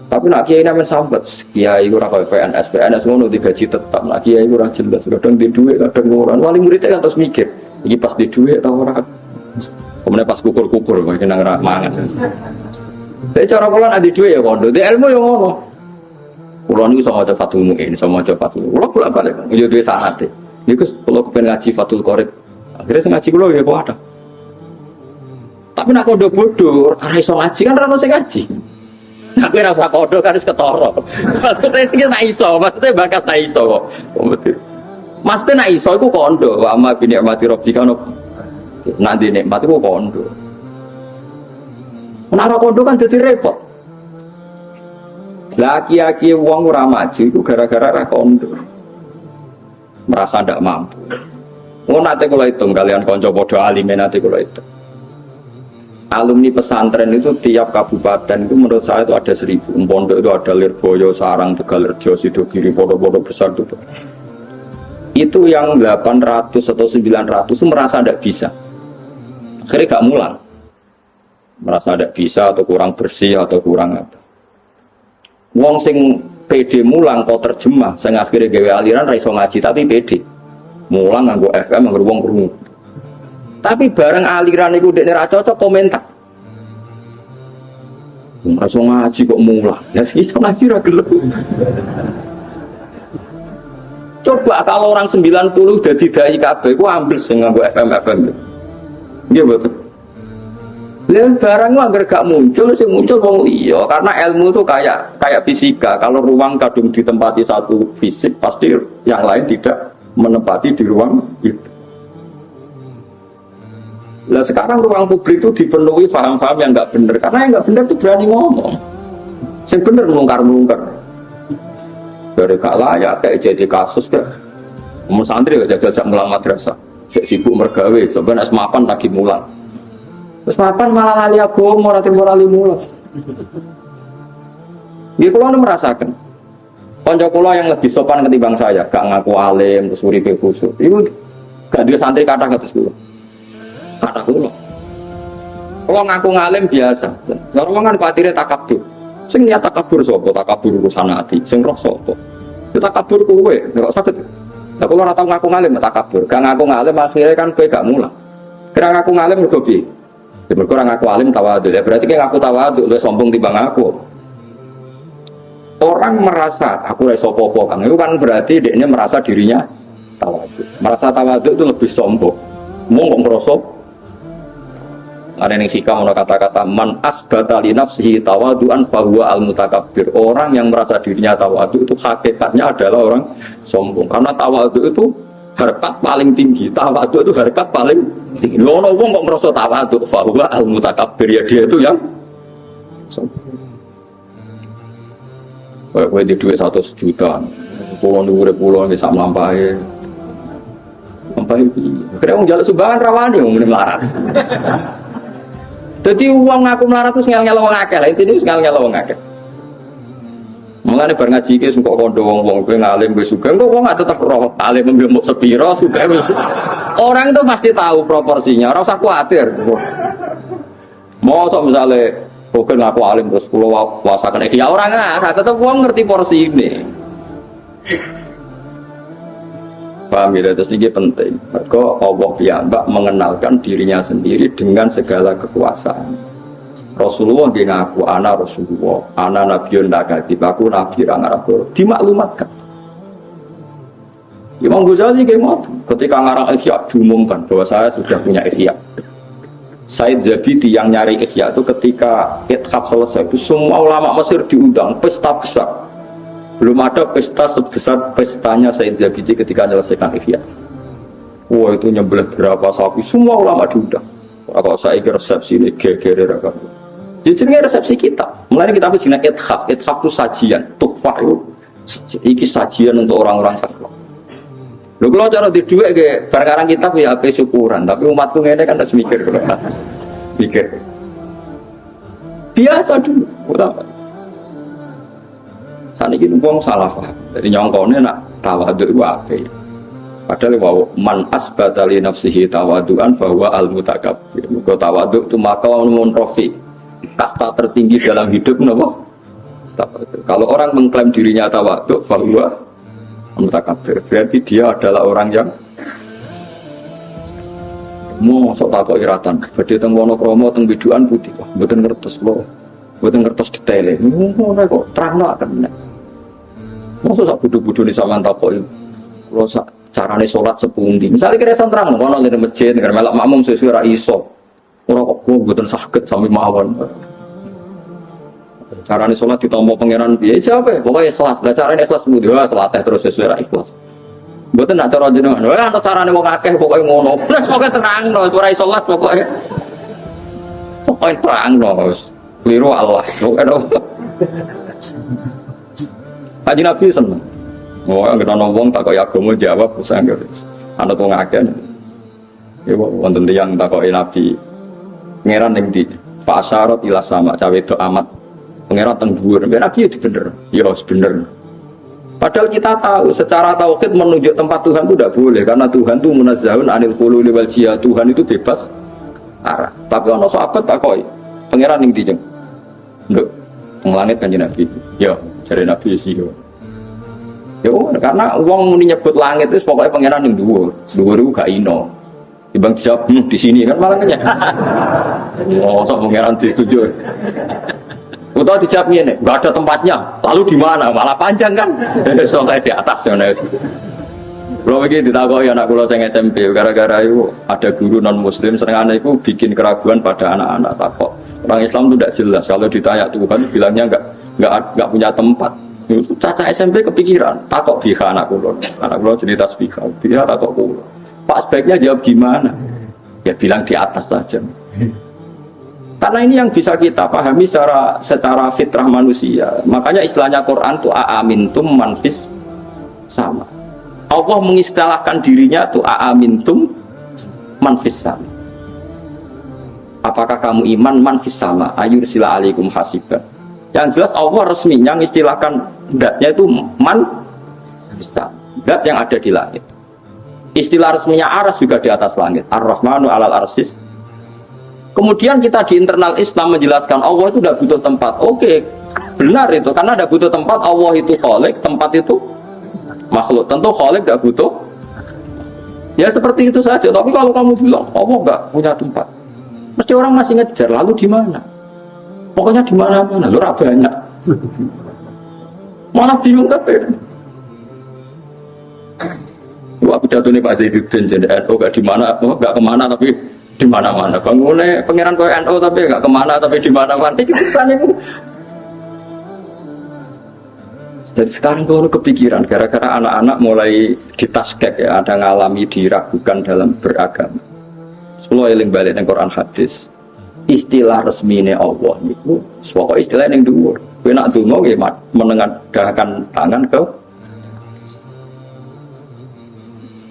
Tapi nak kiai nemen sambat, kiai ora kaya PNS ngono digaji tetap. Nak kiai ora jelas, kadang di dhuwit, kadang ora. Wali murid kan terus mikir, iki pas di dhuwit ta ora. Kemudian pas kukur-kukur mungkin nang ra mangan. Tapi cara kula nak di dhuwit ya kondo, di ilmu ya ngono. Kula niku sama maca Fathul Muin, sama maca Fathul. Kula balik, yo duwe sanate. Niku kula kepen ngaji Fathul Qorib. Akhirnya sing ngaji kula ya kok ada. Tapi nak kodo bodoh, ora iso ngaji kan ora ono sing ngaji. Nak kowe ora usah kodo kan wis ketara. Maksudnya iki nak iso, maksudnya bakat nak iso kok. Maksudnya nak iso iku kondo, wa amma bi ni'mati rabbika nanti nikmat iku kondo. Nek ora kondo kan dadi repot. Laki-laki wong ora maju iku gara-gara ora kondo. Merasa ndak mampu. Nanti kalau hitung kalian konco podo alimen nanti kalau hitung. Alumni pesantren itu tiap kabupaten itu menurut saya itu ada 1000. Pondok itu ada Lirboyo, Sarang, Tegalrejo, Sidogiri, pondok-pondok besar itu. Itu yang 800 atau 900 itu merasa tidak bisa. Akhirnya gak mulang. Merasa tidak bisa atau kurang bersih atau kurang apa. Wong sing PD mulang kok terjemah, sing akhirnya gawe aliran ra iso ngaji tapi PD. Mulang nganggo FM nganggo wong krungu. Tapi bareng aliran itu dekne ra cocok komentar. Ora ngaji kok mulang. Ya sing iso ngaji ra gelem. Coba kalau orang 90 dadi dai kabeh ku ambles sing nganggo FM. Nggih betul. Lah barang anggar gak muncul sing muncul wong liya karena ilmu itu kayak fisika. Kalau ruang kadung ditempati satu fisik pasti yang lain tidak menempati di ruang itu. Nah sekarang ruang publik itu dipenuhi paham-paham yang nggak benar, karena yang nggak benar itu berani ngomong, yang benar melungkar-melungkar. Dari gak layak kayak jadi kasus kan, umum santri gak jajak mulang madrasah, sibuk mergawe, sebenarnya semapan lagi mulang, semapan malah lali agama, mau lali mulang. Dia kalau merasakan, konco kula yang lebih sopan ketimbang saya, gak ngaku alim, terus uripe khusyuk, itu gak dia santri kata kata kula. Kata kula. Kalau ngaku ngalim biasa. Orang kan khawatirnya takabur. Sing niat takabur sapa? Takabur urusan ati. Sing roh sapa? Ya takabur kowe, enggak sakit. Lah kalau ora tau ngaku ngalim takabur. Gak ngaku ngalim akhirnya kan kowe gak mulang. Kira ngaku ngalim mergo piye? Ya mergo ora ngaku alim tawadhu. Ya berarti ki ngaku tawadhu luwih sombong timbang aku. Orang merasa aku ora iso apa-apa kan. Itu kan berarti dia merasa dirinya tawadhu. Merasa tawadhu itu lebih sombong. Mau kok ngerasa ada yang hikam kata-kata man asbata li nafsihi tawadu'an fahuwa al-mutakabbir. Orang yang merasa dirinya tawadu itu hakikatnya adalah orang sombong. Karena tawadu itu harkat paling tinggi. Tawadu itu harkat paling tinggi. Lono wong kok merasa tawadu fahuwa al-mutakabbir, ya dia itu yang sombong. Kowe di duit 100 juta. Pulau pulau bisa melampaui. Melampaui. Kira wong njaluk sumbangan rawani wong muni melarat. Jadi uang aku melarat itu ngel-ngel wong akeh lah, intine ngel-ngel wong akeh. Mulane bar ngaji iki kok kondo wong-wong kowe ngalim wis sugih, kok wong gak tetep roh alim mbok sepiro sugih. Orang itu pasti tahu proporsinya, ora usah kuwatir. Mosok misale bukan ngaku alim terus kula wasaken ya orang tetep wong ngerti porsi ini. Paham ya, terus ini penting. Maka Allah piyambak mengenalkan dirinya sendiri dengan segala kekuasaan. Rasulullah dia ngaku ana Rasulullah, ana nabiyun nakatib, aku nabi rangarabur. Dimaklumatkan. Imam Ghazali ketika ngarang Ihya diumumkan bahwa saya sudah punya Ihya. Said Zabidi yang nyari Ihya itu ketika ithaf selesai itu semua ulama Mesir diundang, pesta besar. Belum ada pesta sebesar pestanya Said Zabidi ketika menyelesaikan Ihya. Wah itu nyembelih berapa sapi, semua ulama diundang. Kalau saya kira resepsi ini geger kan. Jadi resepsi kita. Mulai kita bikin ithaf itu sajian, tuhfah itu. Iki sajian untuk orang-orang tertentu. Lho kalau cara di duit ke barang kitab ya apa syukuran, tapi umatku ngene kan harus mikir kalau mikir. Biasa dulu, utama. Saat ini wong salah paham. Jadi nyongkone nak tawadhu itu apa? Padahal wow, man asbata li nafsihi tawadu'an fahuwa al-mutakabbir. Kalau tawadhu itu maqamun rafi, kasta tertinggi dalam hidup napa? Kalau orang mengklaim dirinya tawadhu fahuwa al-mutakabbir, berarti dia adalah orang yang mau sok takok iratan. Badhe teng Wonokromo teng bidukan putih kok mboten ngertos lho. Mboten ngertos detaile. Ngono kok terangno akan. Mosok sak bodho-bodhone sampean takoki. Kulo sak carane salat sepundi. Misale kira terang ngono ning masjid nek melok makmum sesuai ra iso. Ora kok mboten saged sami mawon. Carane salat ditampa pangeran piye? Jawabe, pokoke ikhlas. Lah carane ikhlas sepundi? Wah, salateh terus sesuai ra ikhlas. Mboten nak cara jenengan. Wah, ana carane wong akeh pokoke ngono. Pokoke terangno, ora iso salat pokoke. Pokoke terangno. Keliru Allah. Pokoke Haji Nabi seneng. Oh, yang kita ngomong tak kau agama jawab usang gitu. Anak wong akeh. Ya wonten tiyang takoki Nabi. Pangeran ning ndi? Pak Asyarat ila sama cawe itu amat. Pangeran teng dhuwur. Nabi itu bener. Ya bener. Padahal kita tahu secara tauhid menunjuk tempat Tuhan itu tidak boleh karena Tuhan itu munazzahun anil qululi wal jihad. Tuhan itu bebas arah. Tapi ana sahabat takoki. Pangeran ning ndi, Jeng? Nduk, teng langit Kanjeng Nabi. Ya, jare Nabi sih. Ya karena uang muni nyebut langit itu pokoknya pangeran yang dhuwur itu gak ino. Ibang dijawab di sini kan malah kenya. Oh, sok pangeran dituju. Utawa dijawab ngene, enggak ada tempatnya. Lalu di mana? Malah panjang kan. Soalnya di atas ngono. Kalau begini ditakoki anak kula sing SMP gara-gara itu ada guru non muslim senengane iku bikin keraguan pada anak-anak takok. Orang Islam itu tidak jelas kalau ditanya Tuhan bilangnya enggak punya tempat. Caca SMP kepikiran, takok biha anak kula cerita biha takok kula. Pak sebaiknya jawab gimana? Ya bilang di atas saja. Karena ini yang bisa kita pahami secara fitrah manusia. Makanya istilahnya Quran itu aamintum manfis sama. Allah mengistilahkan dirinya itu aamintum manfis sama. Apakah kamu iman manfis sama? Ayursila alaikum hasiban. Yang jelas Allah resminya mengistilahkan zatnya itu manfis sama. Zat yang ada di langit. Istilah resminya aras juga di atas langit. Ar-Rahmanu alal arsis. Kemudian kita di internal Islam menjelaskan Allah itu tidak butuh tempat. Oke, benar itu. Karena tidak butuh tempat, Allah itu khalik, tempat itu makhluk. Tentu khalik tidak butuh. Ya seperti itu saja. Tapi kalau kamu bilang Allah nggak punya tempat, mesti orang masih ngejar. Lalu di mana? Pokoknya di mana-mana. Lu banyak. Malah bingung tapi. Wah, pidato ini Pak Zaiduddin jadi NU gak di mana, gak kemana tapi di mana-mana. Bangunnya pangeran kau NU tapi gak kemana tapi di mana-mana. Itu kan itu. Jadi sekarang kau kepikiran gara-gara anak-anak mulai ditaskek ya, ada ngalami diragukan dalam beragama. Sepuluh eling balik dengan Quran hadis. Istilah resmine Allah itu, pokok istilah yang dhuwur. Kowe nak donga nggih menengadahkan tangan ke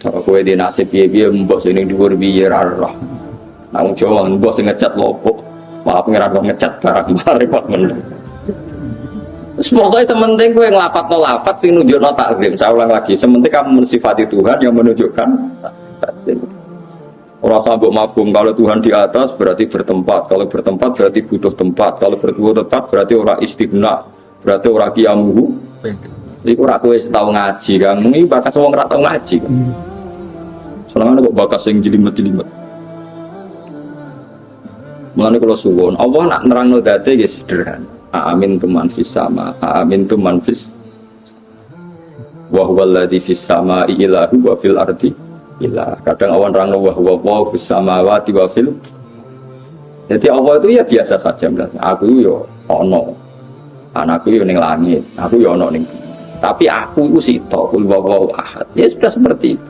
cara kowe di nasib piye-piye mbok sing ning dhuwur piye ra roh. Nang Jawa mbok sing ngecat lopok, malah pengiran kok ngecat barang repot men. Wis pokoke sementing kowe nglapatno lafaz sing nunjukno takzim. Saya ulang lagi, sementing kamu mensifati Tuhan yang menunjukkan takzim. Ora sambok mabung kalau Tuhan di atas berarti bertempat, kalau bertempat berarti butuh tempat, kalau butuh tempat berarti ora istighna, berarti ora qiyamuhu. Iku ora kowe tau ngaji, Kang. Iki bakas wong ora tau ngaji. Selama kok bakas sing jelimet-jelimet. Mulane kula suwun, Allah nak nerangno date nggih sederhana. Amin tu manfis sama, amin tu manfis. Wa huwal ladzi fis samai ilahu wa fil ardi ilah. Kadang awan nerangno wa huwa fis samawati wa fil. Jadi Allah itu ya biasa saja. Aku yo ono. Anakku yo ning langit, aku yo ono ning. Tapi aku itu sito, kul wawaw ahad. Ya sudah seperti itu.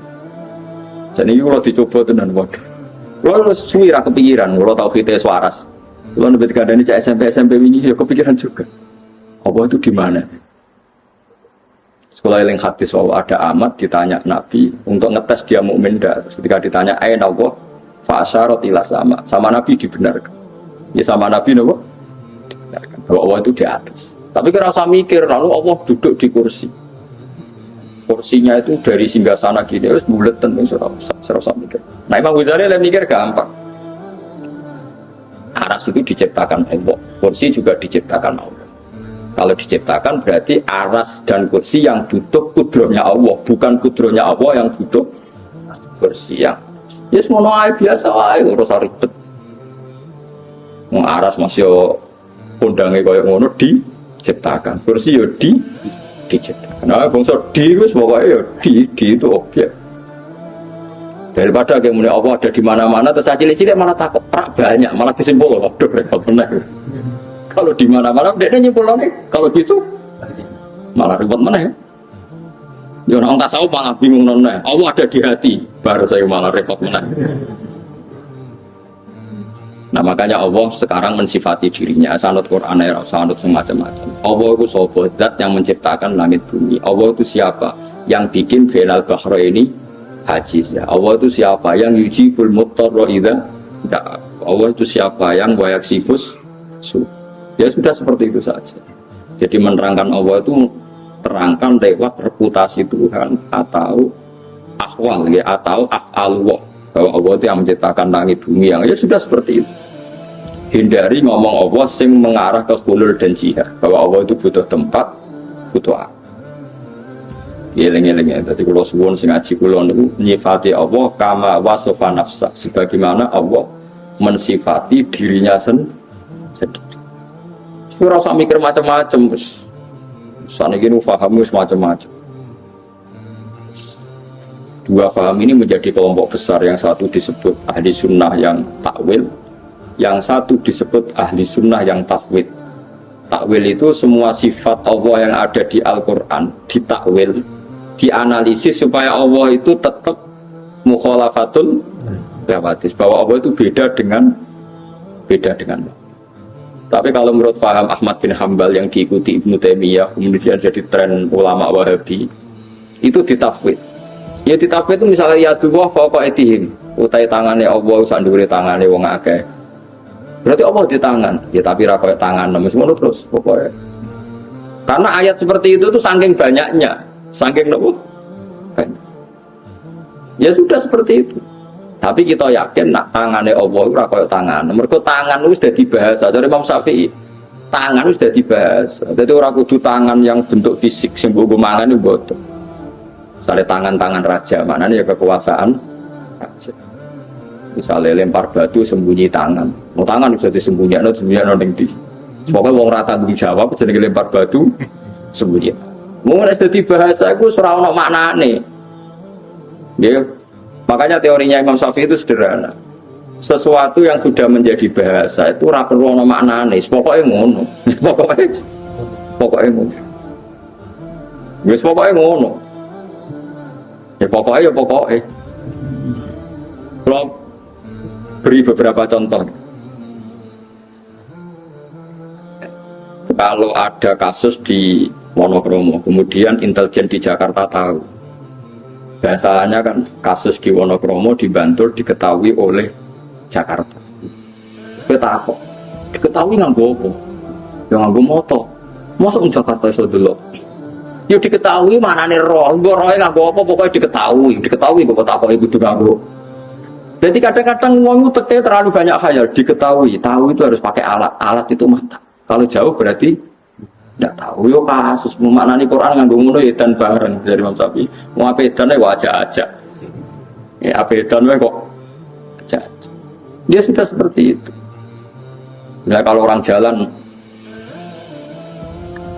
Jadi kalau dicoba tenan waduh. Kalau suwi ra kepikiran, kalau tauhid waras. Kalau nebet kadane cak SMP wingi ya kepikiran juga. Allah itu di mana? Sekolah eling hadis bahwa ada amat ditanya Nabi untuk ngetes dia mukmin dak. Ketika ditanya aina Allah fa asyarat ila sama. Sama Nabi dibenarkan. Ya sama Nabi napa? Dibenarkan bahwa Allah itu di atas. Tapi kira usah mikir, lalu Allah duduk di kursi. Kursinya itu dari singgasana gini, harus buleten, serasa mikir. Nah Imam Ghazali lah mikir gampang. Aras itu diciptakan Allah, kursi juga diciptakan Allah. Kalau diciptakan berarti aras dan kursi yang butuh kudrohnya Allah, bukan kudrohnya Allah yang butuh kursi yang. Ya semua biasa, urus ribet. Aras masih kondangnya kayak ngono diciptakan, kursi yo diciptakan. Nah, bangsa di wis pokoknya ya di itu objek. Daripada kayak mulai Allah ada di mana-mana, terus cilik-cilik malah takut banyak, malah disimpul loh, waduh repot benar. Kalau di mana-mana dia nyimpul nih, kalau gitu malah repot mana ya? Ya orang tasawuf malah bingung nona. Allah ada di hati, baru saya malah repot mana. Nah makanya Allah sekarang mensifati dirinya sanad Quran ya sanad semacam-macam. Allah itu sapa zat yang menciptakan langit bumi. Allah itu siapa yang bikin bainal bahraini hajiz ya. Allah itu siapa yang yujibul muttarra idza da'a. Allah itu siapa yang wayak sifus su. Ya sudah seperti itu saja. Jadi menerangkan Allah itu terangkan lewat reputasi Tuhan atau ahwal ya atau af'alullah. Bahwa Allah itu yang menciptakan langit bumi yang ya sudah seperti itu. Hindari ngomong Allah sing mengarah ke hulul dan jihad bahwa Allah itu butuh tempat, butuh apa. Geleng-geleng ya. Tadi kalau suwun sing ngaji kula niku nyifati Allah kama wasofa nafsa sebagaimana Allah mensifati dirinya sendiri. Ora usah mikir macam-macam wis. Saniki nu paham wis macam-macam. Dua paham ini menjadi kelompok besar, yang satu disebut ahli sunnah yang takwil, yang satu disebut ahli sunnah yang tafwid. Takwil itu semua sifat Allah yang ada di Al-Quran ditakwil, dianalisis supaya Allah itu tetap mukhalafatul Pragmatis bahwa Allah itu beda dengan. Tapi kalau menurut paham Ahmad bin Hambal yang diikuti Ibnu Taimiyah kemudian jadi tren ulama Wahabi itu ditafwid. Ya ditafwid itu misalnya ya dua fauqa aydihim, utai tangannya Allah sak ndure tangane wong akeh. Berarti Allah di tangan. Ya tapi ra koyo tangan wis ngono terus pokoknya. Karena ayat seperti itu tuh saking banyaknya, saking nopo? Banyak. Ya sudah seperti itu. Tapi kita yakin nak tangannya Allah ora koyo tangan. Mergo tangan wis dadi bahasa. Dari Imam Syafi'i, tangan wis dadi bahasa. Dadi ora kudu tangan yang bentuk fisik sing mbok mangan iku mboten. Sale tangan-tangan raja, maknane ya kekuasaan raja. Misalnya lempar batu sembunyi tangan. Mau tangan bisa disembunyikan ning ndi. Pokoknya wong rata tanggung jawab jenenge lempar batu sembunyi. Mung nek dadi bahasa iku ora ono maknane. Nggih. Makanya teorinya Imam Syafi'i itu sederhana. Sesuatu yang sudah menjadi bahasa itu ora perlu ana maknane, pokoke ngono. Pokoke ngono. Wis pokoke ngono. Ya pokoke. Kalau beri beberapa contoh. Kalau ada kasus di Wonokromo, kemudian intelijen di Jakarta tahu. Biasanya kan kasus di Wonokromo di Bantul diketahui oleh Jakarta. Kita kok diketahui nganggo apa? Ya nganggo moto. Mosok Jakarta iso delok. Ya diketahui manane roh, roe nganggo apa pokoknya diketahui kok takoki kudu nganggo. Jadi kadang-kadang wong uteknya terlalu banyak khayal, diketahui. Tahu itu harus pakai alat. Alat itu mata. Kalau jauh berarti tidak tahu. Yo kasus memaknani Quran nganggo ngono ya dan bareng dari Imam Syafi'i. Mau apa edan wajah aja. Ya apa edan kok aja. Dia sudah seperti itu. Nah kalau orang jalan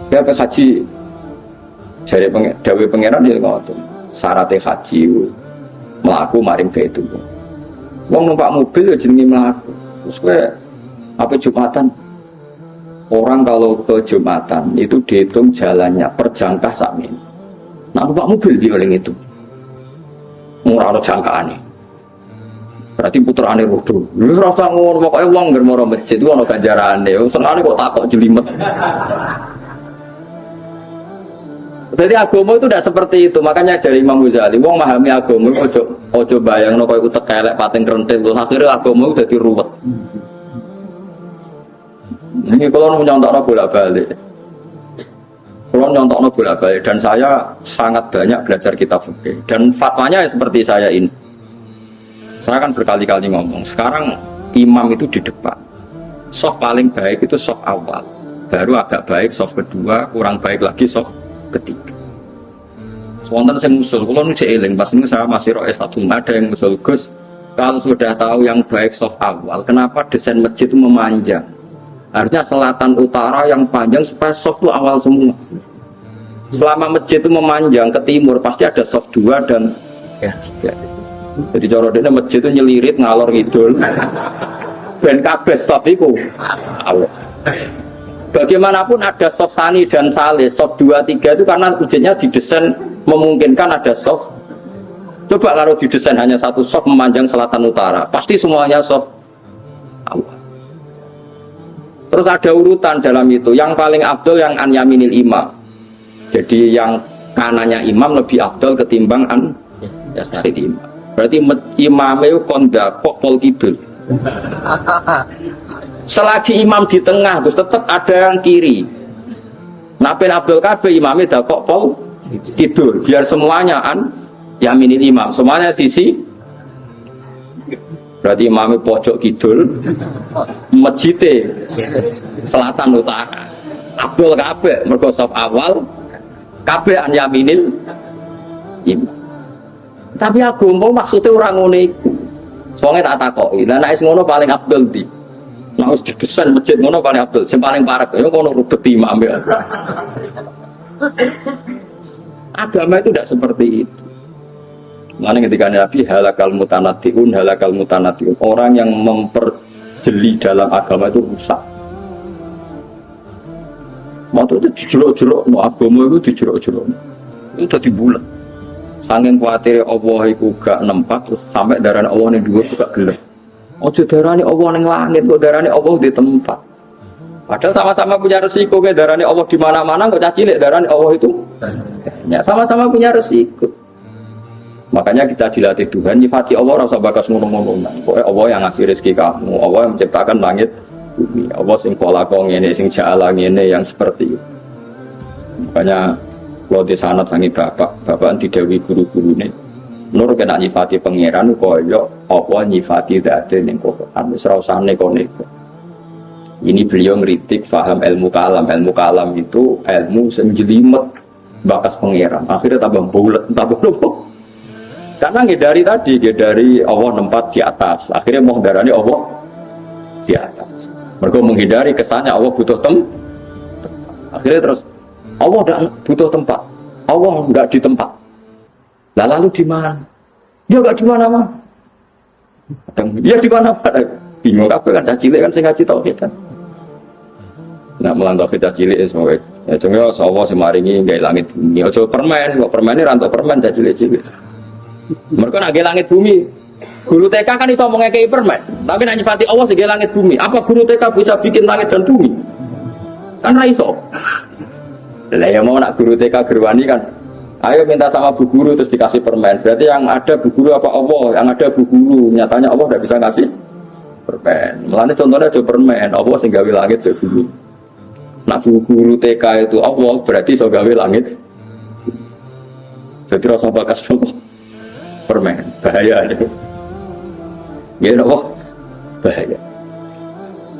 ya ke haji dari dawe pangeran dia ngotot. Syaratnya haji melaku maring ke itu. Wong numpak mobil ya jenenge melaku. Terus kowe apa Jumatan? Orang kalau ke Jumatan itu dihitung jalannya per jangkah sakmin. Nah numpak mobil dia oleh itu. Murah ada jangkaane. Berarti putrane rodo. Lu rasa ngono pokoke wong ngger maro masjid ku ana ganjarane. Senane kok takok jelimet. Jadi agama itu tidak seperti itu. Makanya dari Imam Ghazali, wong memahami agama ojo bayangno koyo utek elek pating krentil. Akhirnya agama itu dadi ruwet. Ini kalau nyontok bolak-balik, dan saya sangat banyak belajar kitab fikih dan fatwanya seperti saya ini. Saya kan berkali-kali ngomong. Sekarang imam itu di depan. Soft paling baik itu soft awal, baru agak baik soft kedua, kurang baik lagi soft ketiga. Sementara saya musul, kalau nu eling pas ini saya masih roh S1 ada yang musul Gus. Kalau sudah tahu yang baik soft awal, kenapa desain masjid itu memanjang? Artinya selatan utara yang panjang supaya soft itu awal semua. Selama masjid itu memanjang ke timur pasti ada soft 2 dan 3. Jadi cara dia masjid itu nyelirit ngalor ngidul. Ben kabeh soft itu awal. Bagaimanapun ada soft sani dan saleh, soft 2, 3 itu karena masjidnya didesain memungkinkan ada soft. Coba kalau didesain hanya satu soft memanjang selatan utara, pasti semuanya soft awal. Terus ada urutan dalam itu. Yang paling afdol yang an yaminil imam. Jadi yang kanannya imam lebih afdol ketimbang an yasari imam. Berarti imamnya kondakok pol kidul. Selagi imam di tengah, terus tetap ada yang kiri. Nabi Abdul Kabir imamnya dakok pol kidul. Biar semuanya an yaminil imam. Semuanya sisi. Berarti imamnya pojok kidul, masjidnya selatan utara. Abdul Kabeh mergo saf awal, kabeh an yaminil imam. Tapi agama maksudnya orang ngono iku. Soalnya tak takoki. Lah nek ngono paling abdul di. Nek wis didesain masjid ngono paling abdul. Sing paling parek ya ngono rubet imam ya. Agama itu tidak seperti itu. Makanya ketika Nabi halakal mutanatiun, orang yang memperjeli dalam agama itu rusak. Maksudnya dijelok-jelok, agama itu dijelok-jelok. Itu jadi bulat. Saking kuatire Allah iku gak nempat terus sampai darane Allah ning dhuwur gak gelem. Ojo darane Allah ning langit kok darane Allah di tempat. Padahal sama-sama punya resiko kayak darane Allah di mana-mana kok cilik darane Allah itu. Ya sama-sama punya resiko. Makanya kita dilatih Tuhan nyifati Allah rasa bakas ngono-ngono. Pokoknya Allah yang ngasih rezeki kamu, Allah yang menciptakan langit bumi, Allah sing khalaqa ngene, sing ja'ala ngene yang seperti itu. Makanya kalau di sanad sangi bapak didawi guru-gurune nur kena nyifati pangeran koyo apa nyifati dzate ning Quran wis ora usah neko-neko. Ini beliau ngritik faham ilmu kalam itu ilmu sing jelimet bakas pangeran akhirnya tambah bulet tambah lupa karena ngedari Allah nempat di atas akhirnya mau darani Allah di atas mereka menghindari kesannya Allah butuh tempat akhirnya terus Allah tidak butuh tempat, Allah enggak di tempat. Lah lalu di mana? Dia enggak di mana-mana. Dia di mana-mana. Bingung kabeh kan cilik kan sing ngaji tauhid kan. Nah, melantau kita cilik semoga. Ya cuma Allah semaringi gawe langit bumi. Aja permen, kok permene ra entuk permen cilik-cilik. Mereka nak gawe langit bumi. Guru TK kan iso ngekeki permen, tapi nak nyifati Allah sing gawe langit bumi. Apa guru TK bisa bikin langit dan bumi? Kan ra iso. Lah ya mau nak guru TK gerwani kan ayo minta sama bu guru terus dikasih permen berarti yang ada bu guru apa Allah yang ada bu guru nyatanya Allah tidak bisa ngasih permen melane contohnya aja permen Allah sing gawe langit ya guru nak bu guru TK itu Allah berarti so gawe langit jadi rasa bakas permen bahaya itu ya Allah bahaya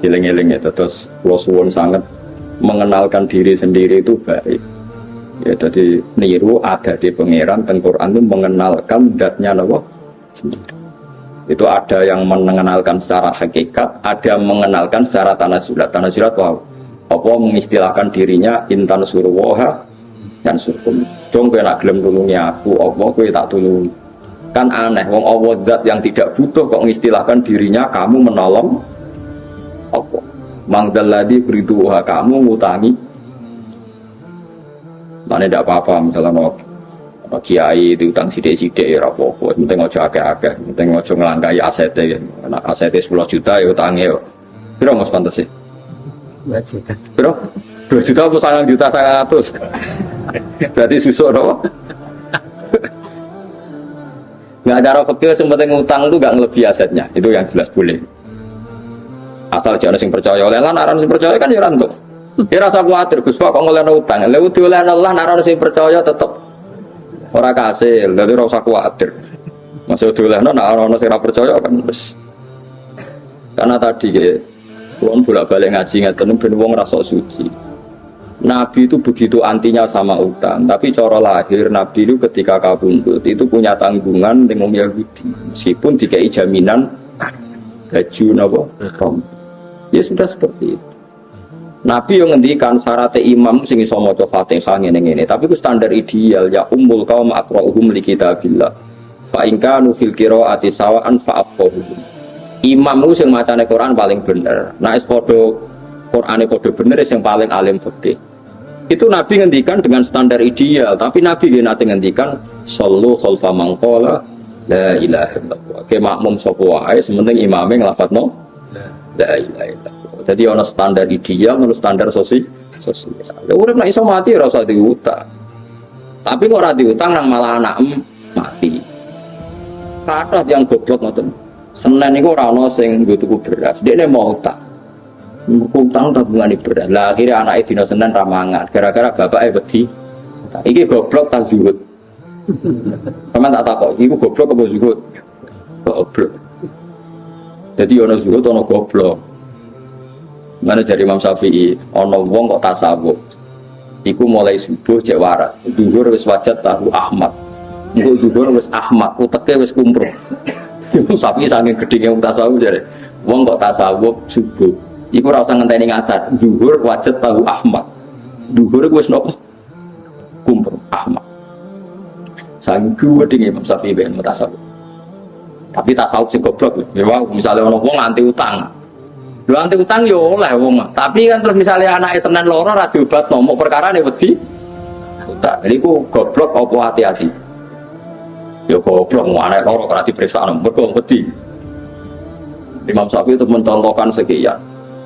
eling-eling ya terus kula suwun sangat mengenalkan diri sendiri itu baik ya jadi niru ada di pangeran teng Quran itu mengenalkan zatnya Allah sendiri itu ada yang mengenalkan secara hakikat ada yang mengenalkan secara tanasulat wow apa mengistilahkan dirinya intan surwaha dan surkum dong kowe nak gelem tulungi aku apa kowe tak tulungi kan aneh wong Allah zat yang tidak butuh kok mengistilahkan dirinya kamu menolong apa mangdaladi beriduha kamu ngutangi mana tidak apa-apa misalnya no kiai diutang sidik-sidik ya apa-apa penting ojo akeh-akeh penting ojo ngelangkai asetnya anak asetnya 10 juta ya utangnya ya berapa mas pantas sih? 2 juta berapa? 2 juta apa 1 juta 100 berarti susuk no? Nggak ada orang fakir yang penting utang itu nggak ngelebihi asetnya itu yang jelas boleh asal jangan sing percaya oleh lan aran sing percaya kan ya rantuk. Ya rasa kuwatir Gus kok ngolehno utang. Lha dioleh Allah aran sing percaya tetep ora kasil. Dadi ora usah kuwatir. Masih diolehno nek ana sing ora percaya kan wis. Karena tadi kula bolak-balik ngaji ngeten ben wong rasa suci. Nabi itu begitu antinya sama utang, tapi cara lahir Nabi itu ketika kabundut itu punya tanggungan dengan Yahudi. Meskipun dikai jaminan baju napa? Ya sudah seperti itu. Nabi yang ngendikan syarat imam sing iso maca Fatihah ngene-ngene, tapi itu standar ideal ya ummul qaum aqra'uhum li kitabillah. Fa in kanu fil qiraati sawa'an fa afqahuhum. Imam itu sing macane Quran paling bener. Nah es padha Qurane padha bener sing paling alim fikih. Itu Nabi ngendikan dengan standar ideal, tapi Nabi nggih nate ngendikan sallu khalfa man qala la ilaha illallah. Ke makmum sapa wae sementing imame nglafadzno la ilaha illallah. Jadi ana standar ideal, ana standar sosial. Ya urip nek iso mati ora usah diutang. Tapi kok ora diutang nang malah anak mati. Kathah yang goblok ngoten. Senin niku ora ana sing nggo tuku beras. Dekne mau utang. Utang tabungane beras. Lah akhire anake dina Senin ra mangan gara-gara bapake wedi. Iki goblok ta zuhud. Paman tak takok, iku goblok apa zuhud? Goblok. Jadi ana zuhud ana goblok. Mana dari Imam Syafi'i, ana wong kok tasawuf. Iku mulai subuh cek waras. Zuhur wis wajat tahu Ahmad. Engko zuhur wis Ahmad, uteke wis kumpruk. Imam Syafi'i saking gedenge wong tasawuf jare. Wong kok tasawuf subuh. Iku ora usah ngenteni ngasar. Zuhur wajat tahu Ahmad. Zuhur wis nopo? Kumpruk Ahmad. Saking gedenge Imam Syafi'i ben tasawuf. Tapi tasawuf sing goblok. Ya misalnya ana wong anti utang. Lho anti utang yo oleh wong. Tapi kan terus misalnya anake Senin loro ra diobatno, mok perkarane wedi utang. Jadi ku goblok apa hati-hati. Ya goblok anak loro ora diperiksa mergo wedi. Imam Syafi'i itu mencontohkan sekian.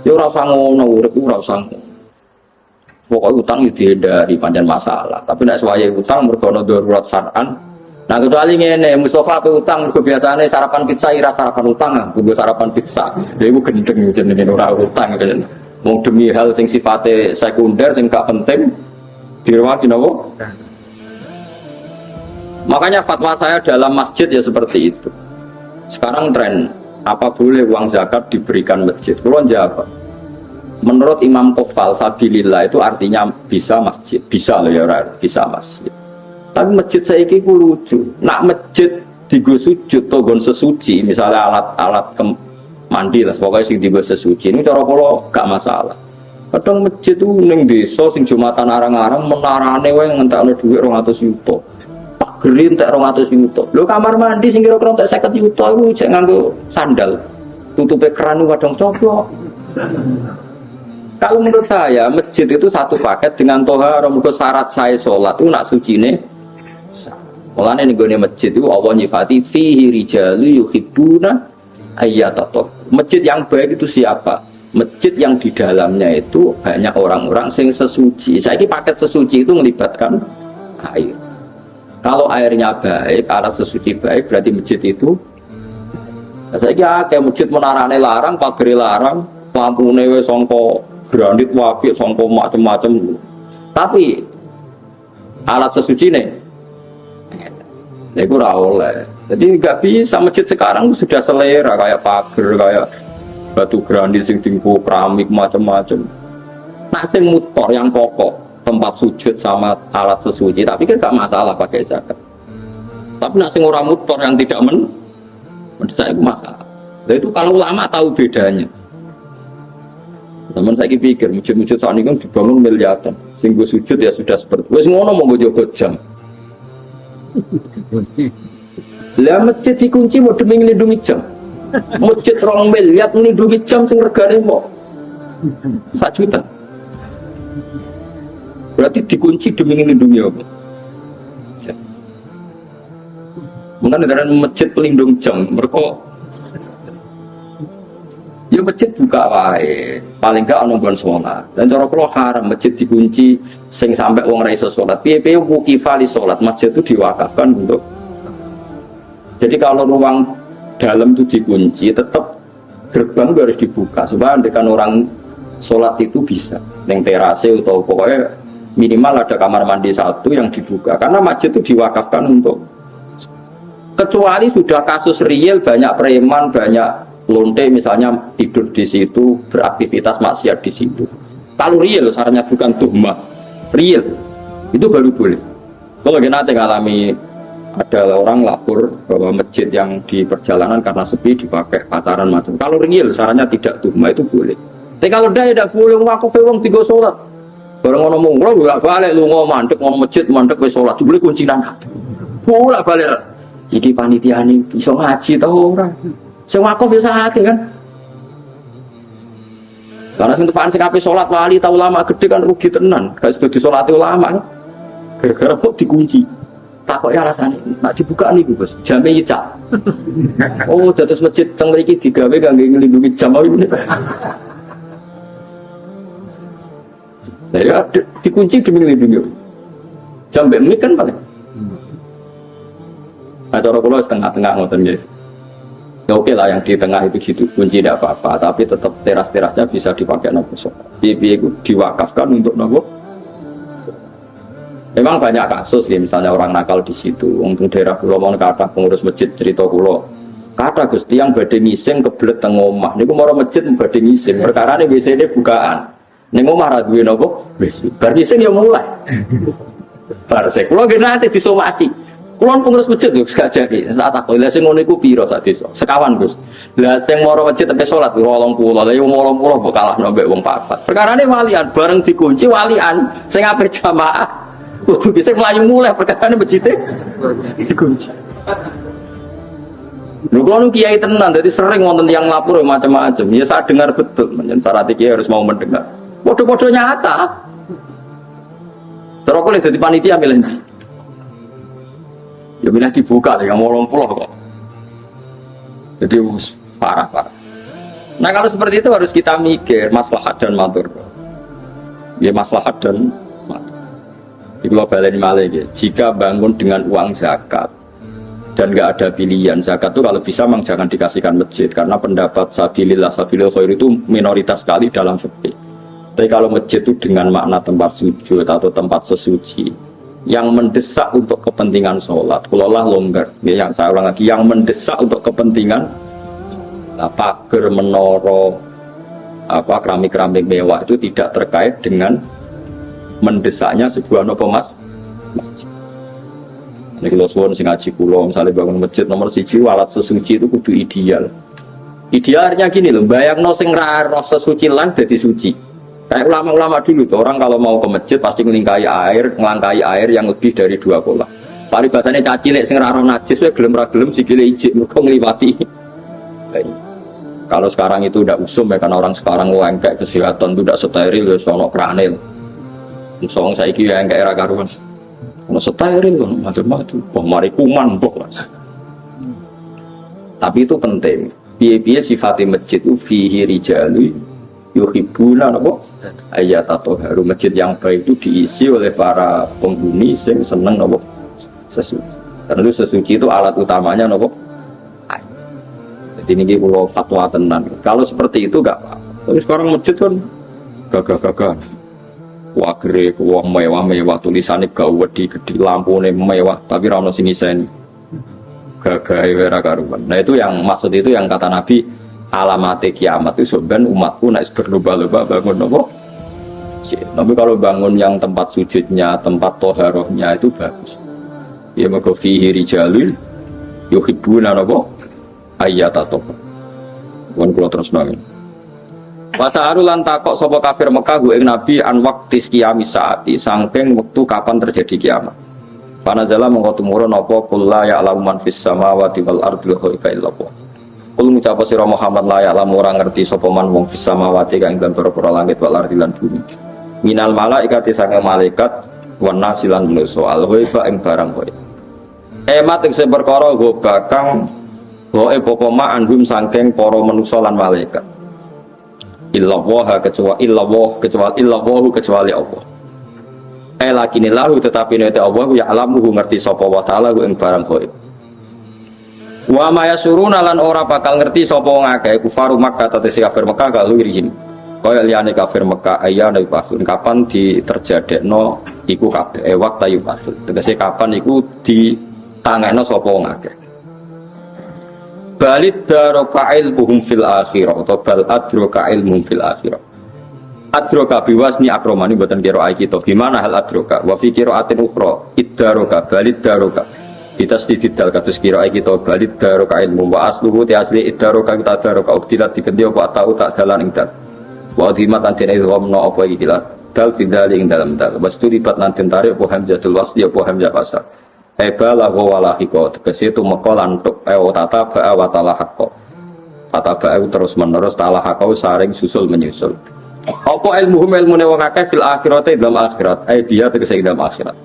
Ya ora usah ngono, urip ora usah ngono. Pokoke utang yo dihindari pancen masalah. Tapi nek suwaye utang mergo ana darurat syar'an. Nah kecuali ngene, Mustafa pe utang mergo biasane sarapan pizza ira sarapan utang ah, nggo sarapan pizza. Ya iku gendeng jenenge ora utang kan. Wong demi hal sing sifate sekunder sing gak penting direwaki napa? Makanya fatwa saya dalam masjid ya seperti itu. Sekarang tren, apa boleh uang zakat diberikan masjid? Kalau jawab, menurut Imam Qofal sabilillah itu artinya bisa masjid, bisa loh ya, bisa masjid. Tapi masjid saya ini lucu. Nak masjid digo sujud togon sesuci, misalnya alat-alat mandi lah, pokoknya sing digo sesuci ini cara kalau gak masalah. Kadang masjid itu neng desa sing Jumatan arang-arang menarane wae ngentekno dhuwit 200 juta. Gerin tak 200 juta. Lho kamar mandi sing kira-kira tak 50 juta iku jek nganggo sandal. Tutupe keran kadang coplok. Kalau menurut saya masjid itu satu paket dengan tohar, mergo syarat saya sholat itu nak sucine. Mulane ning gone masjid itu Allah nyifati fihi rijalu yuhibbuna ayyatatoh. Masjid yang baik itu siapa? Masjid yang di dalamnya itu banyak orang-orang sing sesuci. Saiki paket sesuci itu melibatkan air. Kalau airnya baik, alat sesuci baik, berarti masjid itu. Saya kira kayak masjid menarane larang, pagere larang, lampune wis sangka granit wapik, sangka macam-macam. Tapi alat sesuci nih, itu ora oleh. Jadi nggak bisa masjid sekarang sudah selera kayak pagar, kayak batu granit, sing tinggu keramik macam-macam. Nah, sing motor yang pokok. Tempat sujud sama alat sesuci, tapi kan gak masalah pakai zakat. Tapi nak sing ora mutor yang tidak mendesak itu masalah. Nah, itu kalau ulama tahu bedanya. Teman saya pikir masjid-masjid saat ini kan dibangun miliaran, sing go sujud ya sudah seperti. Wes ngono mau jogo jam. Lah masjid dikunci mau demi nglindungi jam. Masjid 2 miliar nglindungi jam sing regane mau 1 juta. Berarti dikunci demi melindungi apa? Mungkin ada masjid pelindung jam, mereka ya masjid buka wae, paling gak ono nggon salat. Dan cara kula haram masjid dikunci sing sampai wong ra iso salat. Piye-piye wukifa li salat, masjid itu diwakafkan untuk. Jadi kalau ruang dalam itu dikunci, tetap gerbang harus dibuka supaya andekan orang salat itu bisa. Ning terase atau pokoknya minimal ada kamar mandi 1 yang dibuka karena masjid itu diwakafkan untuk, kecuali sudah kasus real banyak preman, banyak lonte misalnya tidur di situ, beraktivitas maksiat di situ. Kalau real sarannya bukan tuhmah, real itu baru boleh. Kalau nanti ngalami ada orang lapor bahwa masjid yang di perjalanan karena sepi dipakai pacaran macam, kalau real sarannya tidak tuhmah itu boleh. Tapi kalau dah tidak boleh wakaf wong tiga sholat. Barang ono mung kula balik lunga mandek ngomong masjid mandek wis salat jebule kuncinan kabeh. Bolak balik. Iki panitiane iso ngaji ta ora? Sing wakaf biasa akeh kan. Karena sing tepan sing ape salat wali ta ulama gede kan rugi tenan. Gak sedo disolati ulama kan. Gara-gara kok dikunci. Takoki alasane, nak dibuka niku, Bos. Jame nyicak. Oh, dados masjid teng mriki digawe kangge nglindungi jam iki. Nah, ya, dikunci demi melindungi. Jam mbek kan paling. Nah, cara kula setengah-tengah ngoten guys. Ya oke lah yang di tengah itu gitu kunci tidak apa-apa, tapi tetap teras-terasnya bisa dipakai nopo sholat. Piye itu diwakafkan untuk nopo. Memang banyak kasus ya, misalnya orang nakal di situ. Untuk daerah Pulau mau kata pengurus masjid cerita Pulau. Kata Gusti yang badhe ngising kebelet teng omah. Niku mara masjid badhe ngising. Perkara ne WC-ne bukaan. Ning omah ra duwe napa? Wis bar ngising ya mulai. Bar sik kula nggih nate disomasi. Kula pengurus masjid lho gak jadi. Saat tak lha sing ngono iku pira sak desa? Sekawan, Gus. Lah sing mara masjid tepe salat 80. Lah yo 80 kok kalah mbek wong papat. Perkarane walian bareng dikunci walian sing ape jamaah kudu bisa mlayu mulai perkarane masjid dikunci. Lho kula nu kiai tenan dadi sering wonten tiyang lapor macam-macam. Ya saya dengar betul, menjen syarat iki harus mau mendengar. Podo-podo nyata. Terus aku lihat di panitia milih. Ya bila dibuka ya mau pulau kok. Jadi parah. Nah kalau seperti itu harus kita mikir maslahat dan matur. Ya maslahat dan matur. Di global ini malah ya. Jika bangun dengan uang zakat dan nggak ada pilihan zakat itu kalau bisa memang jangan dikasihkan masjid karena pendapat sabilillah khair itu minoritas sekali dalam fikih. Tapi kalau masjid itu dengan makna tempat sujud atau tempat sesuci yang mendesak untuk kepentingan sholat, kulaulah longgar. Ya, yang saya ulang lagi, yang mendesak untuk kepentingan pagar, menara, keramik-keramik mewah itu tidak terkait dengan mendesaknya sebuah masjid. Ini kalau suwon sing ngaji kulo misalnya bangun masjid nomor 1 alat sesuci itu kudu ideal. Idealnya gini loh, bayangno sing ra roh sesuci lan dadi suci. Kayak ulama-ulama dulu tuh, orang kalau mau ke masjid pasti ngelangkai air yang lebih dari 2 kolam. Paribasannya cacilek sing ra roh najis wae gelem ra gelem sikile ijik mergo ngliwati. Kalau sekarang itu udah usum ya karena orang sekarang kayak kesehatan itu udah steril ya sono kranil. Soalnya saya kira yang kayak era karuan. Kalau steril kan, macam-macam. Mari kuman, Mas. Tapi itu penting. Biaya sifatnya masjid itu fihi rijalu yuhibbuna apa? Ayat atau haru masjid yang baik itu diisi oleh para penghuni yang seneng apa? Sesuci. Tentu sesuci itu alat utamanya apa? Jadi ini pulau fatwa tenan. Kalau seperti itu enggak apa. Tapi sekarang masjid kan gagah-gagah. Wagre uang mewah tulisannya gawedi gede lampunya mewah tapi rano sini sen gagah era karuan. Nah itu yang maksud itu yang kata Nabi alamat kiamat itu sebenarnya umatku naik berlomba-lomba bangun nopo. Tapi kalau bangun yang tempat sujudnya, tempat toharohnya itu bagus. Ya mergo fihi rijalul yuhibbuna nopo ayat atau. Wan kula terus nangis. Wasa'aru lan takok sapa kafir Mekah ing Nabi an waqtis qiyamis saati saking wektu kapan terjadi kiamat. Panazala mengko tumurun apa kul la ya'lamu man fis samawati wal ardi ghaiba illallah. Kul ngucap sira Muhammad la ya'lamu ora ngerti sapa man wong fis samawati kang ing pira-pira langit wal ardi lan bumi. Minal malaikati sange malaikat wan nasilan manusa al ghaiba ing barang ghaib. Emat ing perkara go bakang ghaib apa ma anhum saking para manusa lan malaikat. Illallah kecuali Allah. Lakinillahu tetapi nete Allah ya alamuhu ngerti sapa wa ta'ala ing barang ghaib. Wa ma yasuruna lan ora bakal ngerti sapa wong akeh kufaru Makkah tetesi kafir Mekah kalau irihim. Kaya liyane kafir Mekah ayana pasun kapan diterjadekno iku kabeh waktu yu pasun. Tegese kapan iku ditangekno sapa wong akeh. Balid daroka ilmuhum fil akhirah atau bal adroka ilmuhum fil akhirah. Adroka biwasni akromani buatan kiro kita. Gimana hal adroka? Wa fi kiro atin ukhra iddaroka balid daroka. Kita sedidal katus kiro kita balid daroka ilmu wa asluhu ti asli iddaroka kita daroka uktilat dikendi apa tahu tak dalan ing dal. Wa dhimat antene romno apa iki kilat. Dal fidali ing dalam dal. Wastu libat nanti tarik apa hamzatul wasli apa hamzah pasar. Balagha wala hiko tegese itu mekolan untuk tata ba'a wa talahaqo tata ba'a terus menerus talahaqo saring susul menyusul apa ilmuhum ilmune wong akeh fil akhirate dalam akhirat dia tegese dalam akhirat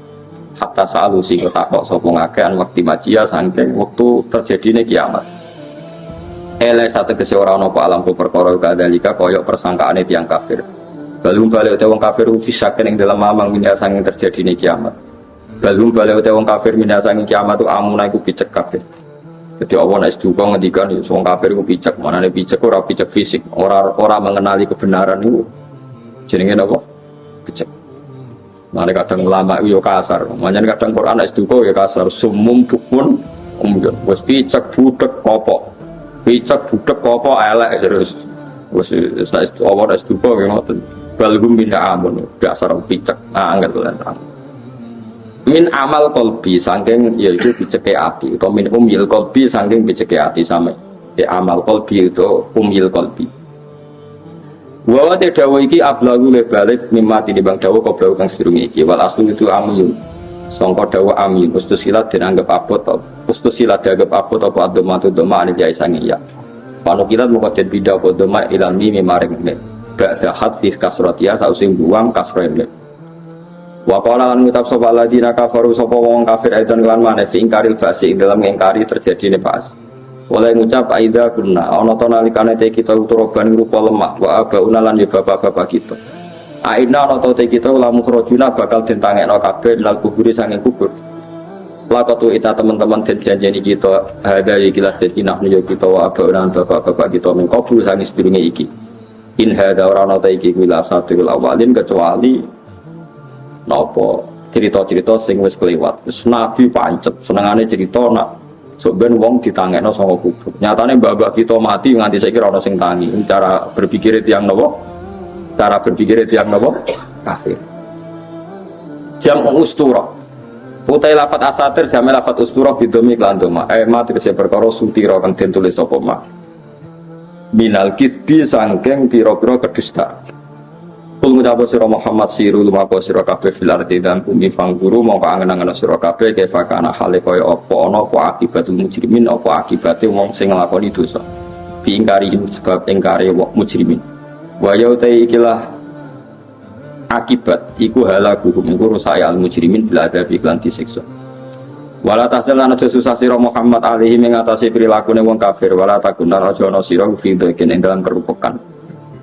hatta sa'alu sing takok sapa ngakeh an wekti majia saking wektu terjadine kiamat satu tegese ora ana apa alam perkara kadalika kaya persangkaane tiyang kafir balung balik wong kafir fisaken ing dalam mamang minyak saking terjadine kiamat. Balum balik uta wong kafir minasangi kiamat tu amuna iku picek kabeh. Jadi Allah nek duka ngendikan wong kafir iku picek, manane picek ora picek fisik, ora mengenali kebenaran iku. Jenenge napa? Picek. Mane kadang ulama yo kasar, manane kadang Quran nek duka ya kasar, sumum bukun umyon. Wis picek budek kopok. Picek budek kopok elek terus. Wis nek Allah nek duka ya ngoten. Balum min amun, dasar picek. Nah, angel lan. Min amal kolbi saking yaitu biceke ati atau min umil kolbi saking biceke ati sama amal kolbi itu umil kolbi wa dawa iki ablagu le balik mimati di bang dawa koblau kang sedurunge iki wal aslu itu amin sangka dawa amin ustusilat dianggap abot ustusilat dianggap abot apa adomatu doma ane jai sangi ya panukilat mukajid bidah apa doma ilan mimi maring me ba'da hadfis kasrotia sausing buang kasroin me Wa qala lan ngucap sapa ladina kafaru sapa wong kafir aidan lan maneh fi ingkaril basi dalam ingkari terjadine pas. Oleh ngucap aida kunna ana to nalikane te kita uturoban rupa lemah wa abauna lan ya bapak-bapak kita. Aina ana to te kita lamu khrojuna bakal den tangekno kabeh nal kuburi sanging kubur. Lakatu ita teman-teman den janjeni kita hada ikilah jadi nahnu ya kita wa abauna bapak-bapak kita mengkabul sanging sedurunge iki. In hada ora ana ta iki wila satul awalin kecuali napa cerita-cerita sing wis kelewat. Wis nabi pancet senengane cerita nak sok ben wong ditangekno saka kubur. Nyatane mbah-mbah kita mati nganti saiki ora ono sing tangi. Cara berpikir tiyang napa? Cara berpikir tiyang napa? Kafir. Jam ustura. Utai lafat asatir jam lafat ustura bidomi lan doma. Mat kese perkara sutira kang den tulis sapa mah. Minal kitsbi sangking pira-pira kedustaan. Kul ngucap sira Muhammad siru lumako sira kabeh fil ardi dan bumi fangguru mongko angen-angen sira kabeh kefa kana hale kaya apa ana apa akibatul mujrimin apa akibate wong sing nglakoni dosa. Diingkari sebab ingkare wong mujrimin. Wa yautai ikilah akibat iku halaku iku rusak al mujrimin bila ada iklan disiksa. Wala tahzalan aja susah sira Muhammad alaihi mengatasi prilakune wong kafir wala takunan aja ana sira fi ing dalam kerupekan.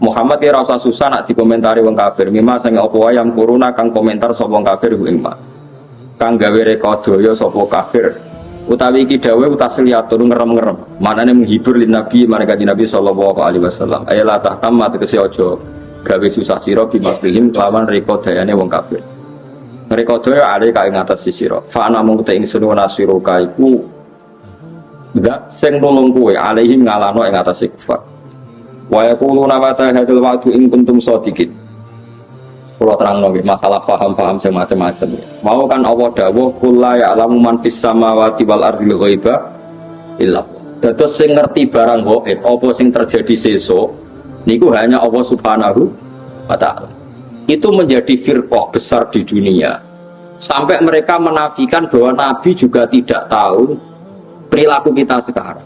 Muhammad kira rasa susah nak dikomentari wong kafir. Mima sing apa wae yang kuruna kang komentar sapa wong kafir ku ing mak. Kang gawe rekodaya sapa kafir. Utawi iki dawuh utasliyatun ngerem-ngerem. Manane menghibur lin nabi marang Nabi sallallahu alaihi wasallam. Ayala tahtamma tegese aja gawe susah sira bimakrihim lawan rekodayane wong kafir. Rekodaya ale kae ngatas sira. Fa ana mung te ingsun nasiru kaiku. Ndak sing nulung kowe alaihim ngalano ing atas kufar. Wa yaquluna mata hadzal wa'du in kuntum shadiqin. Kula terangno nggih masalah paham-paham sing macam-macam. Mau kan Allah dawuh kul la ya'lamu man fis samawati wal ardi ghaiba illa. Dados sing ngerti barang gaib apa sing terjadi sesuk niku hanya Allah Subhanahu wa taala. Itu menjadi firqah besar di dunia. Sampai mereka menafikan bahwa Nabi juga tidak tahu perilaku kita sekarang.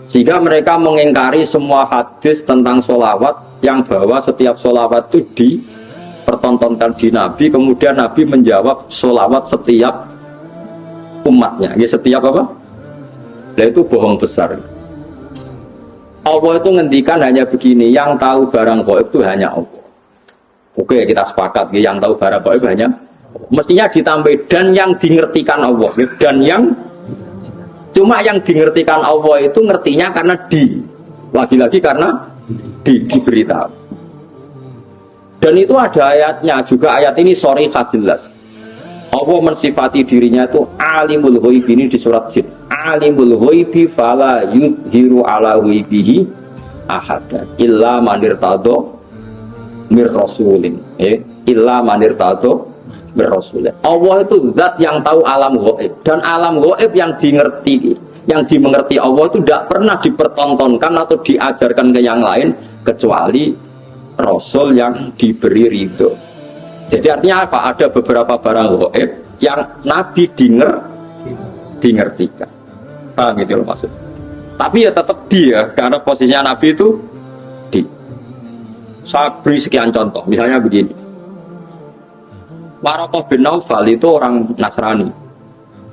Sehingga mereka mengingkari semua hadis tentang sholawat yang bahwa setiap sholawat itu dipertontonkan di Nabi, kemudian Nabi menjawab sholawat setiap umatnya. Ya, setiap apa? Nah, itu bohong besar. Allah itu ngendikan hanya begini, yang tahu barang gaib itu hanya Allah. Oke, kita sepakat, yang tahu barang gaib hanya mestinya ditambah dan yang dingertikan Allah, dan yang cuma yang dingertikan Allah itu ngertinya karena lagi-lagi karena diberitahu. Dan itu ada ayatnya juga, ayat ini sharihah jelas. Allah mensifati dirinya itu alimul ghaibi, ini di surat Jin. Alimul ghaibi fala yudhiru ala ghaibihi ahada illa man irtadha mir rasulin. Illa man irtadha Rasulullah. Allah itu zat yang tahu alam gaib, dan alam gaib yang dimengerti Allah itu tidak pernah dipertontonkan atau diajarkan ke yang lain kecuali Rasul yang diberi ridho. Jadi artinya apa? Ada beberapa barang gaib yang Nabi dingertikan. Paham gitu loh maksud. Tapi ya tetap dia, karena posisinya Nabi itu saya beri sekian contoh. Misalnya begini. Waraqah bin Naufal itu orang Nasrani,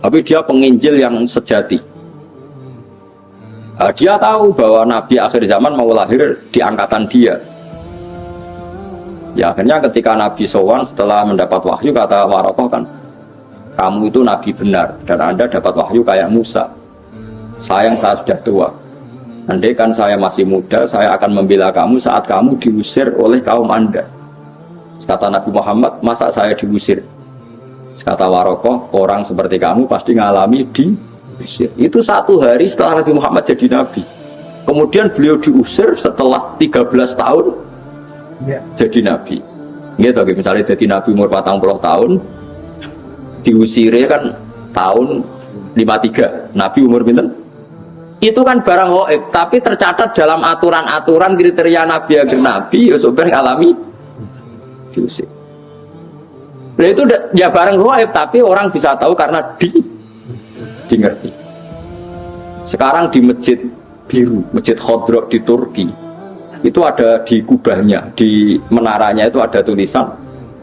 tapi dia penginjil yang sejati. Dia tahu bahwa Nabi akhir zaman mau lahir di angkatan dia. Ya akhirnya ketika Nabi sowan setelah mendapat wahyu, kata Waraqah kan, kamu itu Nabi benar dan Anda dapat wahyu kayak Musa. Sayang saya sudah tua. Andai kan saya masih muda, saya akan membela kamu saat kamu diusir oleh kaum Anda. Kata Nabi Muhammad, masa saya diusir? Kata Waraqah, orang seperti kamu pasti ngalami diusir. Itu satu hari setelah Nabi Muhammad jadi Nabi. Kemudian beliau diusir setelah 13 tahun jadi Nabi. Gitu, misalnya jadi Nabi umur 40 tahun, diusirnya kan tahun 53. Nabi umur pinten? Itu kan barang gaib, tapi tercatat dalam aturan-aturan kriteria Nabi agar Nabi, ya sebenarnya alami diusir. Nah itu ya barang gaib, tapi orang bisa tahu karena dingerti. Sekarang di Masjid Biru, Masjid Khodro di Turki, itu ada di kubahnya, di menaranya itu ada tulisan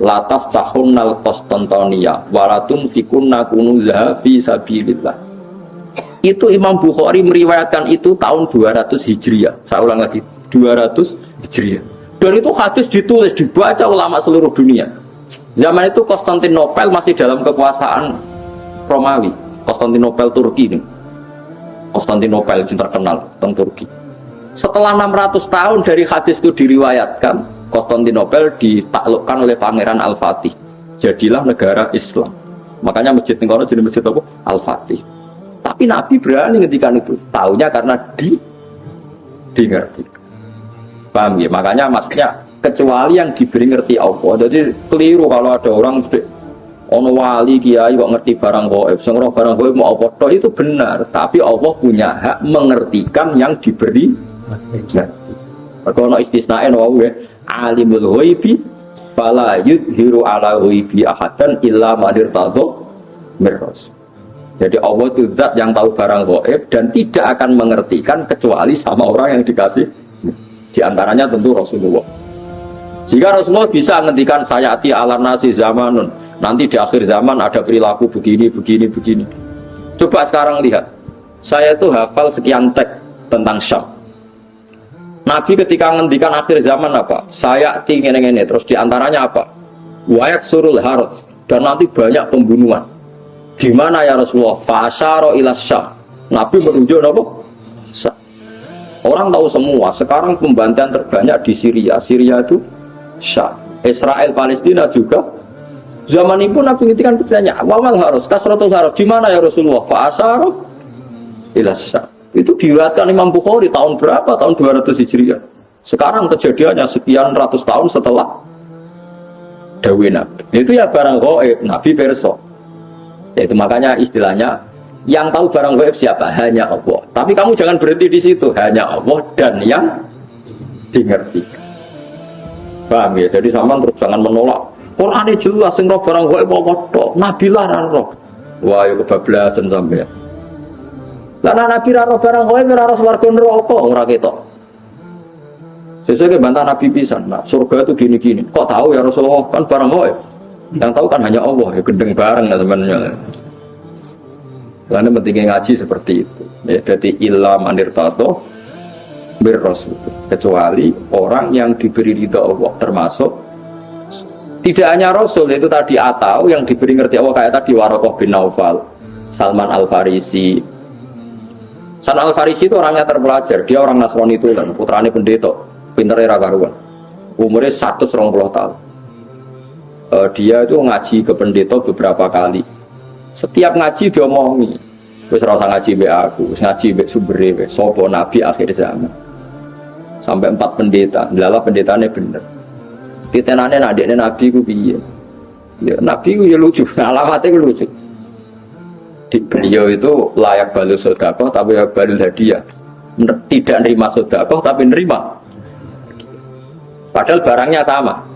la taftahunnal Qastantiniya walatun fikunna kunuzaha fi sabilillah. Itu Imam Bukhari meriwayatkan itu tahun 200 Hijriah. Saya ulang lagi, 200 Hijriah. Dan itu hadis ditulis, dibaca ulama seluruh dunia. Zaman itu Konstantinopel masih dalam kekuasaan Romawi. Konstantinopel Turki ini. Konstantinopel yang terkenal tentang Turki. Setelah 600 tahun dari hadis itu diriwayatkan, Konstantinopel ditaklukkan oleh Pangeran Al-Fatih. Jadilah negara Islam. Makanya masjid Tengkono jadi masjid apa? Al-Fatih. Tapi Nabi berani ngendikan itu. Taunya karena ngerti. Paham ya? Makanya maksudnya kecuali yang diberi ngerti Allah. Jadi keliru kalau ada orang ono wali kiai kok ngerti barang gaib, sing ora barang gaib mau apa tok, itu benar, tapi Allah punya hak mengertikan yang diberi ngerti. Kalau ono istisnae no wae, alimul ghaibi fala yudhiru ala ghaibi ahadan illa man irtadha mir rasul. Jadi Allah itu zat yang tahu barang gaib dan tidak akan mengertikan kecuali sama orang yang dikasih. Di antaranya tentu Rasulullah. Jika Rasulullah bisa menghentikan sayati ala nasi zamanun, nanti di akhir zaman ada perilaku begini. Coba sekarang lihat, saya itu hafal sekian teks tentang Syam. Nabi ketika menghentikan akhir zaman apa? Sayati ngene-ngene, terus di antaranya apa? Wayak surul harut, dan nanti banyak pembunuhan. Di mana ya Rasulullah? Fasyara ila Syam. Nabi menunjuk apa? Syam. Orang tahu semua, sekarang pembantaian terbanyak di Syria. Syria itu Syam. Israel Palestina juga. Zaman itu Nabi ngintikan bertanya, wawal harus kasratul harus di mana ya Rasulullah? Fa'asyara ila Syam. Itu diriwayatkan Imam Bukhari tahun berapa? Tahun 200 Hijriah. Sekarang kejadiannya sekian ratus tahun setelah dawuh Nabi. Itu ya barang gaib, Nabi perso. Itu makanya istilahnya yang tahu barang gaib siapa? Hanya Allah. Tapi kamu jangan berhenti di situ, hanya Allah dan yang dimengerti. Paham ya? Jadi sama terus jangan menolak. Quran ini jelas sing roh barang gaib apa tok. Nabi lah ra roh. Wah, yo kebablasan sampean. Lah Nabi ra roh barang gaib ora roh swarga neraka ora ketok. Sesuai bantah Nabi pisan. Nah, surga itu gini-gini. Kok tahu ya Rasulullah kan barang gaib? Yang tahu kan hanya Allah, ya gendeng bareng lah sebenarnya. Karena pentingnya ngaji seperti itu. Ya, jadi illa manirtato birrasul. Kecuali orang yang diberi ridha Allah, termasuk tidak hanya Rasul itu tadi atau yang diberi ngerti Allah kayak tadi Waraqah bin Naufal, Salman Al-Farisi. Salman Al-Farisi itu orangnya terpelajar, dia orang Nasrani itu dan putrane pendeta, pinternya karuan. Umurnya 120 tahun. Dia itu ngaji ke pendeta beberapa kali. Setiap ngaji dia omongi, wis ora usah ngaji mbek aku, wis ngaji mbek sumbere wis sapa nabi akhir zaman. Sampai 4 pendeta, lala pendetane bener. Titenane nak dekne nabi ku piye? Ya nabi ku ya lucu, alamatnya ku lucu. Di beliau itu layak balu sedekah tapi ya balu hadiah. Tidak nerima sedekah tapi nerima. Padahal barangnya sama.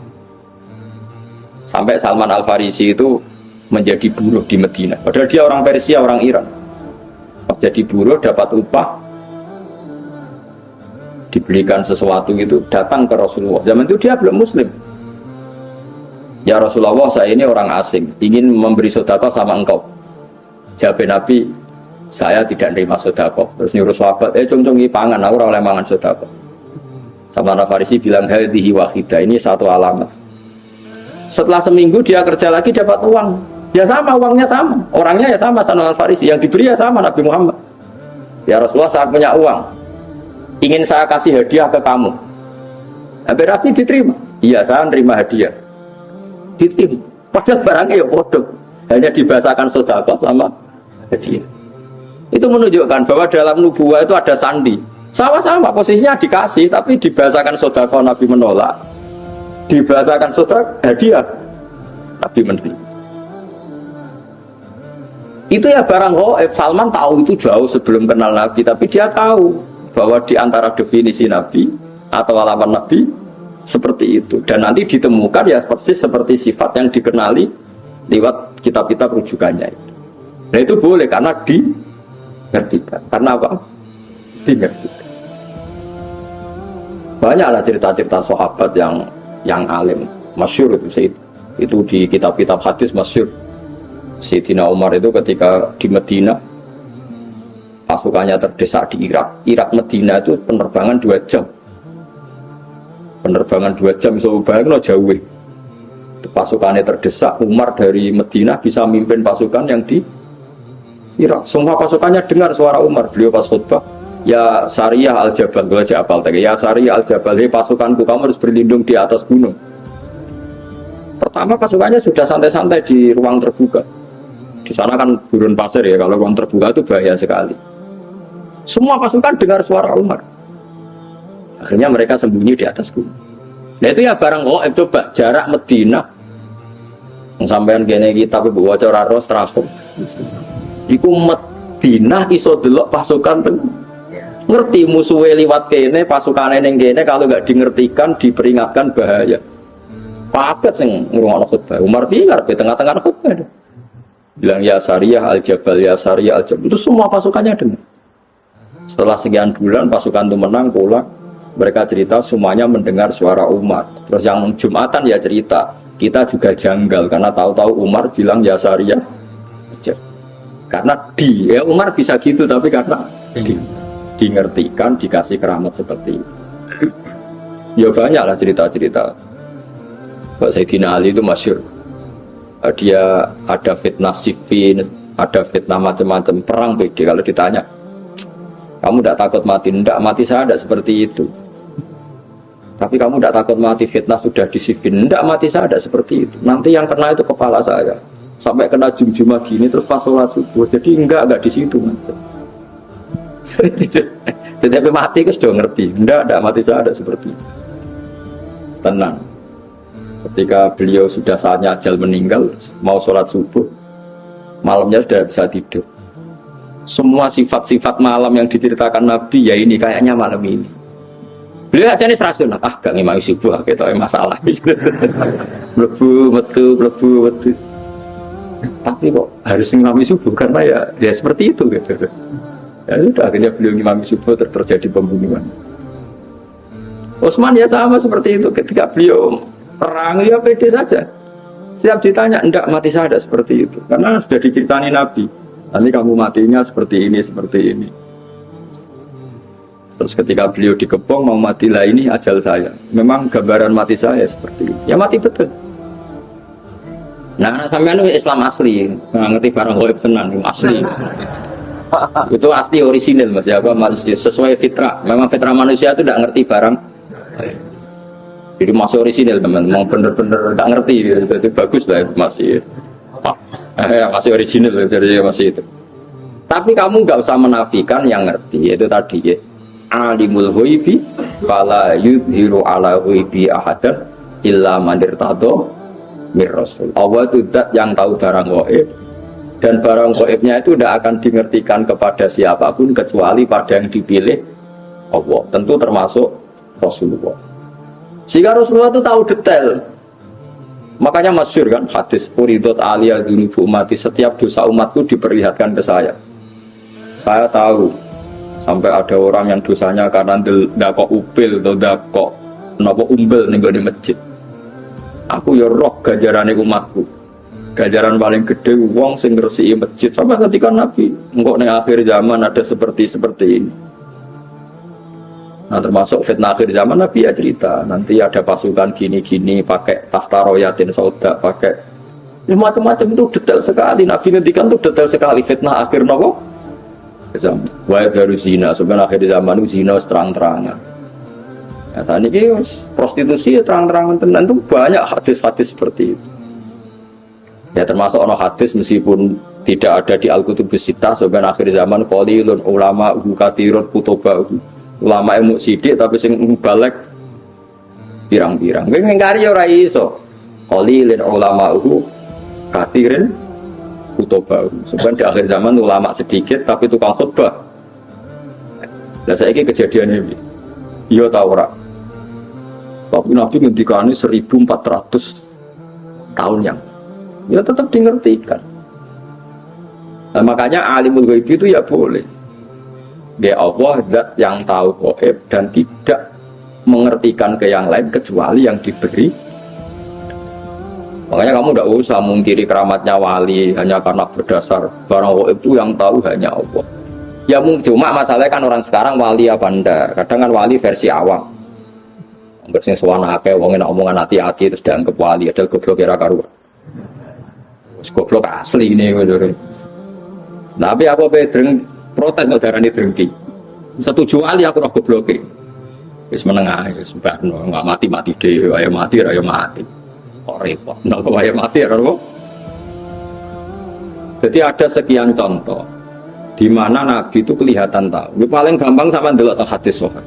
Sampai Salman Al-Farisi itu menjadi buruh di Medina. Padahal dia orang Persia, orang Iran. Pas jadi buruh dapat upah, dibelikan sesuatu itu, datang ke Rasulullah. Zaman itu dia belum Muslim. Ya Rasulullah, saya ini orang asing, ingin memberi sedekah sama engkau. Jawab Nabi, saya tidak nerima sedekah. Terus nyuruh sahabat, cung-cungi pangan, aku ora oleh mangan sedekah. Salman Al-Farisi bilang, hadhihi wahidah, ini satu alamat. Setelah seminggu dia kerja lagi dapat uang, ya sama, uangnya sama, orangnya ya sama, Salman Al-Farisi yang diberi ya sama Nabi Muhammad. Ya Rasulullah, saya punya uang, ingin saya kasih hadiah ke kamu. Nabi diterima, iya saya nerima hadiah, diterima. Padahal barangnya ya bodoh, hanya dibahasakan sedekah sama hadiah. Itu menunjukkan bahwa dalam nubuwah itu ada sandi, sama-sama posisinya dikasih, tapi dibahasakan sedekah Nabi menolak. Dibahasakan sedekah hadiah Nabi menerima. Itu ya barang gaib. Salman tahu itu jauh sebelum kenal Nabi, tapi dia tahu bahwa di antara definisi Nabi atau alamat Nabi seperti itu, dan nanti ditemukan ya persis seperti sifat yang dikenali lewat kitab-kitab rujukannya itu. Nah itu boleh karena dimengertikan. Karena apa? Dimengertikan. Banyaklah cerita-cerita sahabat yang alim, masyhur itu Said Itu di kitab-kitab hadis masyhur. Sayyidina Umar itu ketika di Medina pasukannya terdesak di Irak. Irak Medina itu penerbangan 2 jam. Penerbangan 2 jam iso bayangno jauh. Pasukannya terdesak, Umar dari Medina bisa mimpin pasukan yang di Irak. Semua pasukannya dengar suara Umar. Beliau pas khutbah, ya Sariyah al-Jabal, gue aja apal tadi. Ya Sariyah al-Jabal, hei pasukanku, kamu harus berlindung di atas gunung. Pertama pasukannya sudah santai-santai di ruang terbuka. Di sana kan gurun pasir ya, kalau ruang terbuka itu bahaya sekali. Semua pasukan dengar suara Umar. Akhirnya mereka sembunyi di atas gunung. Nah itu ya barang coba jarak Medina. Sampean kene kitab ibu waca ora ros trafo. Iku Medina iso delok pasukan ngerti musuhe liwat kene, pasukane ning kene kalau enggak dingertikan diperingatkan bahaya. Paket sing ngrungokno khutbah. Umar piye karepe tengah-tengah khutbah. Bilang ya Sariyah al-Jabal, ya Sariyah al-Jabal. Itu semua pasukannya dengar. Setelah sekian bulan pasukan itu menang pulang. Mereka cerita semuanya mendengar suara Umar. Terus yang Jumatan ya cerita, kita juga janggal karena tahu-tahu Umar bilang ya Sariyah. Karena Umar bisa gitu tapi karena dingertikan, dikasih keramat seperti itu. Ya banyaklah cerita-cerita. Pak Sayyidina Ali itu masyhur. Dia ada fitnah Siffin, ada fitnah macam-macam perang pede. Kalau ditanya, kamu tidak takut mati? Tidak, mati saya tidak seperti itu. Tapi kamu tidak takut mati, fitnah sudah di Siffin? Tidak, mati saya tidak seperti itu. Nanti yang kena itu kepala saya. Sampai kena jum-jumah gini terus pas sholat subuh. Jadi enggak di situ. Tetapi mati itu sudah ngerti. Tidak mati saya tidak seperti itu. Tenang. Ketika beliau sudah saatnya ajal meninggal, mau sholat subuh, malamnya sudah bisa tidur. Semua sifat-sifat malam yang diceritakan Nabi, ya ini kayaknya malam ini. Beliau aja nih serasul, gak ngimami subuh, kita masalah. Mlebu metu. Tapi kok harus ngimami subuh karena ya seperti itu gitu. Ya sudah akhirnya beliau ngimami subuh terjadi pembunuhan. Utsman ya sama seperti itu ketika beliau perang ya pede saja. Setiap ditanya, enggak mati saya ada seperti itu. Karena sudah diceritani Nabi. Nanti kamu matinya seperti ini. Terus ketika beliau dikepung mau mati lah ini ajal saya. Memang gambaran mati saya seperti ini. Ya mati betul. Nah sampean itu Islam asli. Nggak ngerti barang gaib tenan asli. Itu asli orisinil Mas ya, manusia sesuai fitrah. Memang fitrah manusia itu tidak ngerti barang. Jadi masih orisinil teman, mau bener-bener tak ngerti, itu bagus lah masih, masih orisinil jadi masih itu. Tapi kamu nggak usah menafikan yang ngerti, yaitu tadi ya, alimul ghaibi, fala yudhiru ala ghaibi ahadan, illa mandir tado mir rasul. Allah itu zat yang tahu barang gaib, dan barang gaibnya itu tidak akan dimengertikan kepada siapapun kecuali pada yang dipilih Allah. Tentu termasuk Rasulullah. Jika Rasulullah itu tahu detail, makanya masyhur kan hadis uridot aliyah dunubu umati, setiap dosa umatku diperlihatkan ke saya. Saya tahu sampai ada orang yang dosanya karena ndakok upil atau ndakok napa umbel ning gone masjid. Aku ya roh ganjarane umatku. Ganjaran paling gede wong sing ngresiki masjid. Sampai ketika Nabi engko ning akhir zaman ada seperti ini. Nah termasuk fitnah akhir zaman Nabi ya cerita nanti ada pasukan gini-gini pakai tahta royatin sauda pakai macam-macam itu detail sekali. Nabi ngendikan itu detail sekali fitnah akhir nopo zaman. Wa baru zina sebenarnya akhir zaman itu zina terang-terangan. Ya saat ini prostitusi ya terang-terangan tenan itu banyak hadis-hadis seperti itu. Ya termasuk ono hadis meskipun tidak ada di Al-Kutubus Sittah sebenarnya akhir zaman qalilun ulama katsirun kutuba. Ulama ilmu sidik tapi sing balik pirang-pirang. Kowe ngingkari ora iso. Qalilin ulama'uhu katsirin khutbah. Sebenarnya di akhir zaman ulama sedikit tapi tukang khutbah. Lah saiki kejadian ini. Iya ta ora? Tapi Nabi ngendikane 1400 tahun yang ya tetap dingertikan. Nah, makanya alimul ghaib itu ya boleh. Dia Allah zat yang tahu gaib dan tidak mengertikan ke yang lain kecuali yang diberi. Makanya kamu tidak usah mungkiri keramatnya wali hanya karena berdasar barang itu yang tahu hanya Allah. Ya mungkin cuma masalahnya kan orang sekarang wali apa ndak. Kadang kan wali versi awam. Bersih suwana akeh wong enak omongan hati-hati terus dianggap wali ada goblok kira karuan. Wis goblok asli ini ngono. Tapi aku pedreng protes kok darani drengki. Setuju wali aku ora gobloke. Wis meneng ae wis barno enggak mati-mati dhewe ayo mati ra yo mati. Kok repot, napa wae mati ya kok. Jadi ada sekian contoh di mana Nabi itu kelihatan tahu. Yang paling gampang sama ndelok hadis sahih.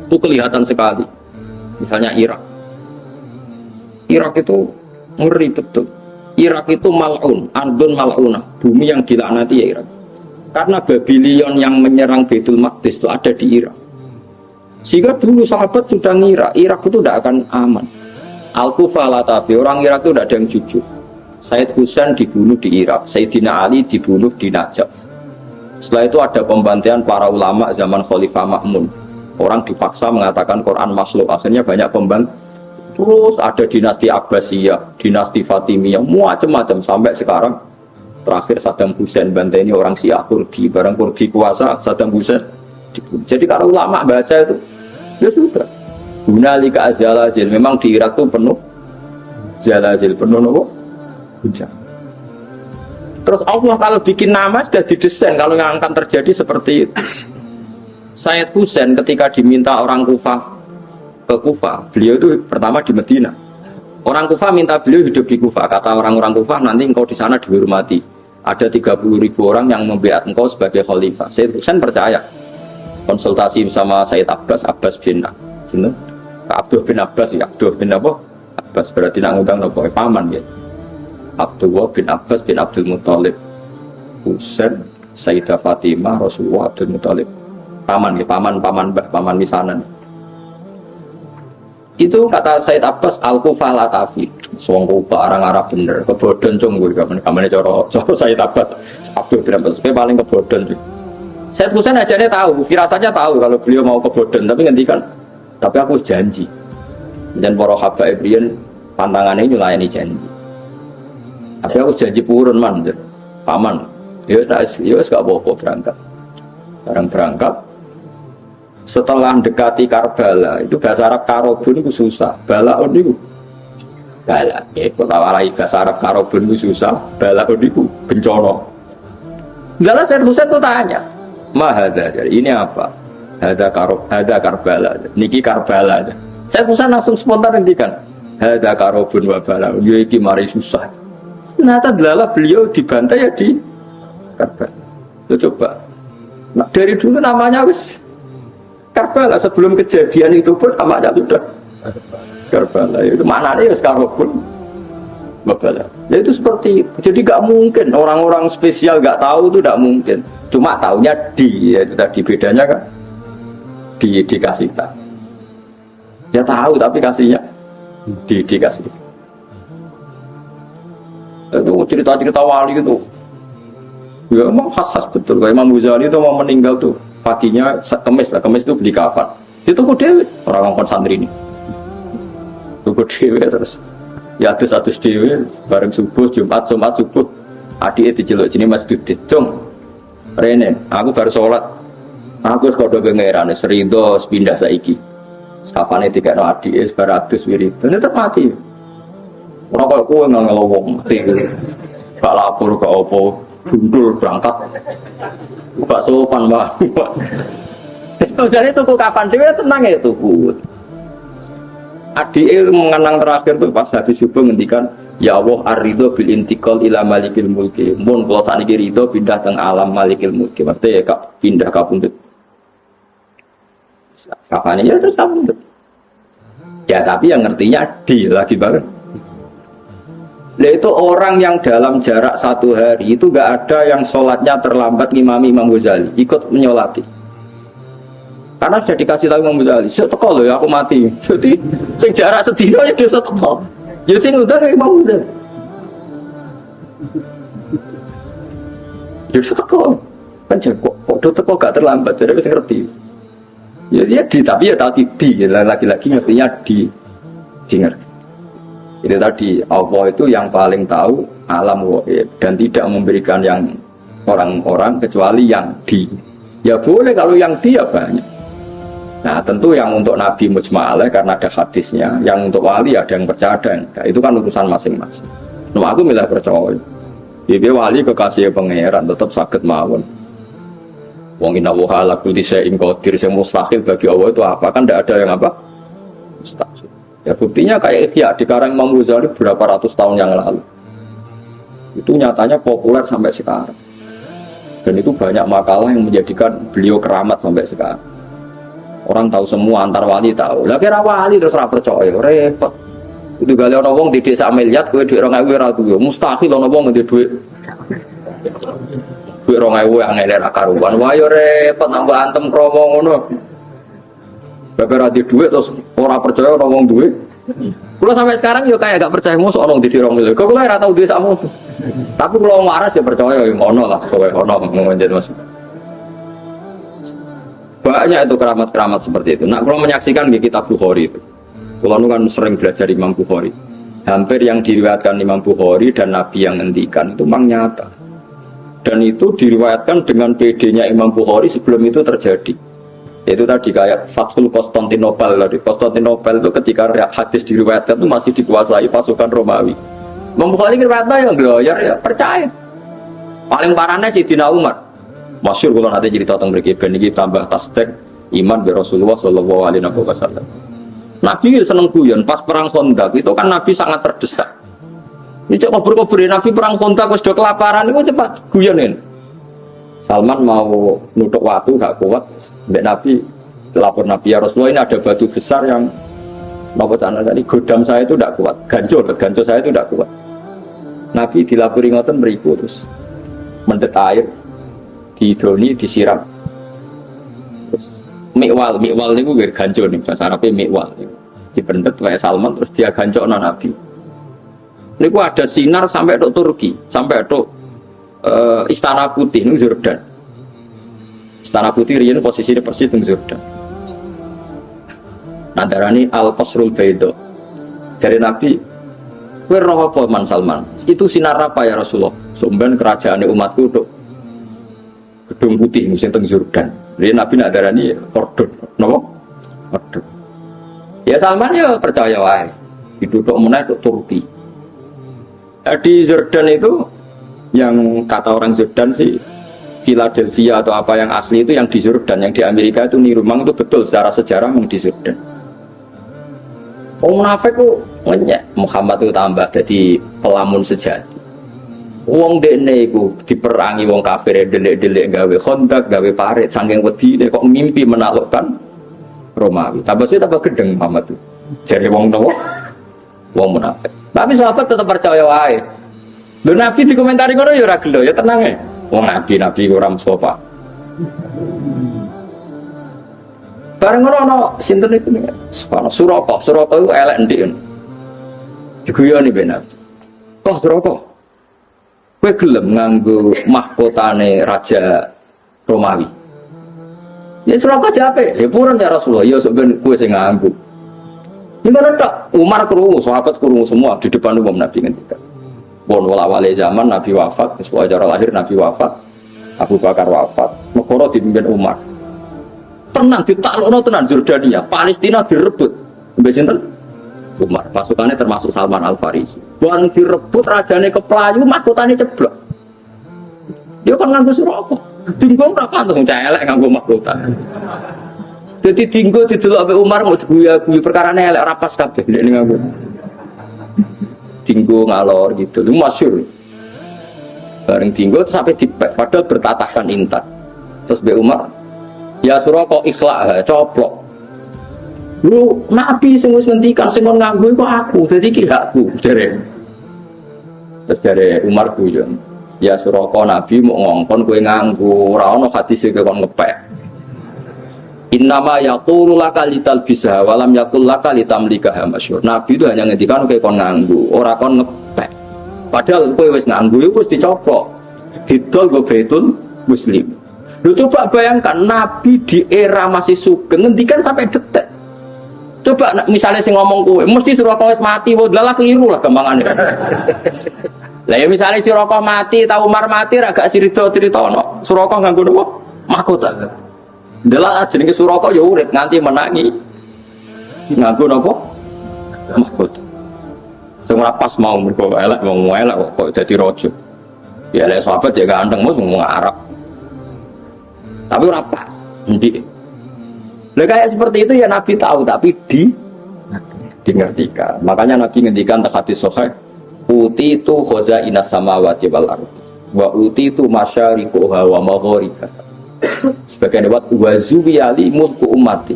Itu kelihatan sekali. Misalnya Irak. Irak itu ngeri betul. Irak itu mal'un, ardun mal'una, bumi yang dilaknati ya Irak. Karena Babylon yang menyerang Baitul Maqdis itu ada di Irak. Sehingga dulu sahabat sudah ngira Irak itu tidak akan aman. Al-Kufah Latafi, orang Irak itu tidak ada yang jujur. Said Husain dibunuh di Irak, Sayyidina Ali dibunuh di Najaf. Setelah itu ada pembantaian para ulama zaman Khalifah Ma'mun. Orang dipaksa mengatakan Quran makhluk, akhirnya banyak pembantu. Terus ada dinasti Abbasiyah, dinasti Fatimiyah, macam-macam sampai sekarang. Terakhir Saddam Hussein bantai ini orang Syiah Kurdi, barang Kurdi kuasa Saddam Hussein dibunuh. Jadi kalau ulama baca itu, ya sudah. Hunalika zalazil, memang di Irak itu penuh zalazil, penuh nopo hujan. Terus Allah kalau bikin nama sudah didesain kalau yang akan terjadi seperti itu. Sayyid Husain ketika diminta orang Kufah ke Kufah, beliau itu pertama di Medina. Orang Kufah minta beliau hidup di Kufah. Kata orang-orang Kufah, nanti engkau di sana dihormati. Ada 30.000 orang yang membiat engkau sebagai khalifah. Sayyid Husain percaya. Konsultasi sama Sayyid Abbas bin Abdul bin Abbas ya, Abdul bin apa? Abbas berarti nak ngundang nopo paman ya. Abdullah bin Abbas bin Abdul Muthalib. Husain, Sayyidah Fatimah, Rasulullah Abdul Muthalib. Paman ya, paman misanan. Itu kata Sayyid Abbas Al-Kufah Latafi. Wong Kufah orang Arab bener, kebodhon cung kuwi kamane cara Sayyid Abbas Abdul bin Abbas paling kebodhon cung. Sayyid Husain ajarnya tahu, firasatnya tahu kalau beliau mau kebodhon, tapi ngendikan tapi aku janji dan para habaib riyen pantangannya nyulayani janji. Tapi aku janji purun man, paman. Ya wis gak apa-apa berangkat. Barang berangkat setelah mendekati Karbala itu bahasa Arab karobun itu susah. Balaun itu bala. Ya kok tawarai bahasa Arab karobun itu susah. Balaun itu bencana. Enggak saya Husain tuh tanya, "Mahada, ini apa?" Hada Karbala, niki Karbala. Saya Husain langsung spontan ngendikan, "Hada karobun wa bala." Yo iki mari susah. Ternyata delalah beliau dibantai ya di Karbala. Lo coba. Nah, dari dulu namanya wis Karbala, sebelum kejadian itu pun namanya sudah Karbala. Itu maknanya ya sekarang pun Karbala. Ya itu seperti itu. Jadi gak mungkin orang-orang spesial gak tahu itu gak mungkin. Cuma taunya ya itu tadi bedanya kan dikasih tak. Ya tahu tapi kasihnya dikasih. Itu cerita-cerita wali itu. Ya emang khas-khas betul. Kayak Imam Ghazali itu mau meninggal tuh paginya kemis itu beli kafan. Itu kok dewe orang ngomong santri ini. Itu kok dewe terus. Ya satu dewe bareng subuh Jumat subuh adike diceluk jenenge Mas Dudit. Cung. Rene, aku baru sholat. Aku wis kodho pangeran serido pindah saiki. Sapane dikekno adike sebaratus wirid. Tetep mati. Ora kok kowe ngelo wong mati. Gak lapor ke opo, gundul berangkat. Gak sopan banget. Jadi tuku kapan dhewe tenang ya tuku. Adike mengenang terakhir tuh pas habis subuh ngendikan, "Ya Allah ar-ridho bil intiqal ila malikil mulki." Mun kula sakniki ridho pindah teng alam malikil mulki. Maksudnya ya pindah kapundhut. Kapan ya terus kapundhut. Ya tapi yang ngertinya di lagi bareng. Nah itu orang yang dalam jarak 1 hari itu gak ada yang sholatnya terlambat ngimami Imam Ghazali ikut menyolati. Karena sudah dikasih tahu Imam Ghazali, "Saya teko loh ya aku mati." Jadi sing jarak sedina ya dia teko. Ya sing udah kayak Imam Ghazali. Jadi teko. Kan kok teko gak terlambat, jadi wis ngerti. Ya dia tapi ya tadi lagi-lagi ngertinya di ngerti. Itu tadi Allah itu yang paling tahu alam ghaib dan tidak memberikan yang orang-orang kecuali yang di. Ya boleh kalau yang di ya banyak. Nah tentu yang untuk Nabi mujma'alah karena ada hadisnya, yang untuk wali ada yang percaya ada yang enggak. Itu kan urusan masing-masing. Nah aku milih percaya. Jadi wali kekasih pangeran tetap sakit mawon. Wong inna wa ala kulli syai'in qadir, yang mustahil bagi Allah itu apa? Kan tidak ada yang apa? Mustahil. Ya buktinya kayak Ihya di karang Imam Ghazali berapa ratus tahun yang lalu. Itu nyatanya populer sampai sekarang. Dan itu banyak makalah yang menjadikan beliau keramat sampai sekarang. Orang tahu semua, antar wali tahu. Lah kira wali terus ora percaya, repot. Itu gale ana wong di desa miliar kowe dhuwit 2000 ora duwe. Mustahil ana wong ndek dhuwit. Dhuwit 2000 angel ra karuan. Wah yo repot nambah antem kromo ngono. Bapak ra di dhuwit terus ora percaya ana wong duwe. Kula sampai sekarang yo kayak gak percaya mosok ana di 2000. Kok kula ora tau duwe sakmu. Tapi kalau waras ya percaya ya ngono lah, kowe ono ngonjen Mas. Banyak itu keramat-keramat seperti itu. Nah, kalau menyaksikan di kitab Bukhari itu. Kalau kan sering belajar Imam Bukhari. Hampir yang diriwayatkan Imam Bukhari dan Nabi yang ngendikan itu memang nyata. Dan itu diriwayatkan dengan PD-nya Imam Bukhari sebelum itu terjadi. Itu tadi kayak Fathul Konstantinopel tadi. Konstantinopel itu ketika hadis diriwayatkan itu masih dikuasai pasukan Romawi. Imam Bukhari riwayatnya yang gloyer ya percaya. Paling parahnya Sayyidina Umar. Masyhur kalau nanti cerita tentang mereka ini tambah tasdek iman bi Rasulullah sallallahu alaihi wasallam. Nabi seneng guyon pas perang Khandaq itu kan Nabi sangat terdesak. Ini cek kubur-kuburin Nabi perang Khandaq wis do kelaparan itu cepat guyonin. Salman mau nutuk waktu gak kuat, mbek Nabi lapor Nabi ya Rasulullah ini ada batu besar yang nopo tanah tadi godam saya itu tidak kuat, ganco saya itu tidak kuat. Nabi dilapori ngoten mriku terus mendet air didoni disiram. Terus mikwal niku nggih ganco nih bahasa Arabe mikwal. Dipendet wae Salman terus dia gancokno Nabi. Niku ada sinar sampai ke Turki, sampai ke Istana Putih ning Jordan. Istana Putih riyen posisine persis ning Jordan. Nadarani Al-Qasrul Baido. Dari Nabi, kowe roh apa Man Salman? Itu sinar apa ya Rasulullah? Sumben kerajaan umatku untuk gedung putih musim teng Jordan. Jadi Nabi nak darani ordon, napa? Ordon. Ya Salman ya percaya wae. Diduduk meneh ke Turki. Di Jordan itu yang kata orang Jordan sih Philadelphia atau apa yang asli itu yang di Jordan, yang di Amerika itu niru memang itu betul secara sejarah memang di Jordan. Wong munafik ku ngenyek Muhammad itu tambah jadi pelamun sejati. Wong dekne iku diperangi wong kafir delik-delik gawe Khandaq, gawe parit saking wedine kok mimpi menaklukkan Romawi. Tambah sih tambah gedeng Muhammad itu. Jare wong nopo? Wong munafik. Tapi sahabat tetap percaya wae. Lho Nabi dikomentari ngono ya ora gelo, ya tenang ae. Wong nabi ora Mustafa. Bareng ngono sinten itu nih? Suraka itu elek ndik. Diguyoni benar. Toh Suraka. Kowe gelem nganggo mahkotane raja Romawi. Ya Suraka jape, ya purun ya Rasulullah, ya sok ben kowe sing nganggo. Ini kan ada Umar krungu, sahabat krungu semua di depan umum Nabi ngendikan. Pun wala-wale zaman Nabi wafat, sesuai acara lahir Nabi wafat, Abu Bakar wafat, negara dipimpin Umar. Tenang ditaklukno tenan Jordania, Palestina direbut. Mbek sinten? Umar. Pasukannya termasuk Salman Al-Farisi. Bareng direbut rajane keplayu, mahkotane ceblok. Dia kan nganggo Suraka. Dinggo ora pantes celek nganggo mahkota. Jadi dinggo didelok ambek Umar mau diguyu-guyu perkarane elek ora pas kabeh nek nganggo. Dinggo ngalor gitu. Itu masyhur. Bareng dinggo sampai dipek padahal bertatahkan intat. Terus mbek Umar, ya Suraka ikhlak coplok. Lu Nabi sing wis ngendikan sing nganggo iku aku, dadi iki hakku jare. Terus jare Umar guyon. Ya Suraka Nabi mau ngongkon kowe nganggo, ora ana hadis iki kon ngepek. Innama yaqulu laka litalbisha wa lam yaqul laka litamlikaha masyhur. Nabi itu hanya ngendikan kowe kon nganggo, ora kon ngepek. Padahal kowe wis nganggo iku wis dicoplok. Didol go Baitul Muslim. Lu coba bayangkan Nabi di era masih sugeng ngendikan sampai detik. Coba misalnya sing ngomong kowe, mesti Suraka wis mati, wae dalah keliru lah gampangane. Lah ya misalnya Suraka mati, ta Umar mati ra gak critono. Suraka nganggo napa? Mahkota. Dalah jenenge Suraka ya urip nganti menangi. Nganggo napa? Mahkota. Sing ora pas mau mergo elek wong elek kok dadi raja. Ya lek sahabat ya ganteng mos ngomong Arab. Tapi ora pas. Endi? Lah kayak seperti itu ya Nabi tahu tapi dingertikan. Makanya Nabi ngendikan tak hadis sahih, uti itu khazainas samawati wal ardi wa uti itu masyariquha wa magharibiha. Sebagian lewat wazuwiyali mulku ummati.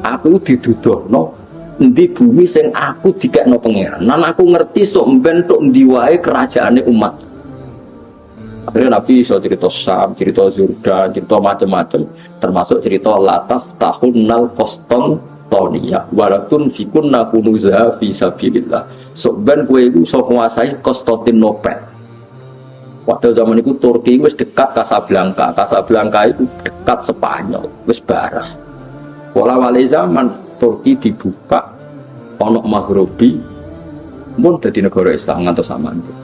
Aku diduduhno endi bumi sing aku dikekno pangeran. Nan aku ngerti sok mbentuk endi wae kerajaane umat. Akhirnya Nabi iso cerita Syam, cerita Zurdan, cerita macam-macam, termasuk cerita Lataf Tahunnal Koston Tonia, walaupun fikunna kunuza fi sabilillah. Soben kue itu sok menguasai Konstantinopel. Waktu zaman itu Turki wis dekat Casablanca, Casablanca itu dekat Spanyol, wis barang. Wala-wali zaman Turki dibuka, onok Maghribi, pun jadi negara Islam ngantos zaman itu.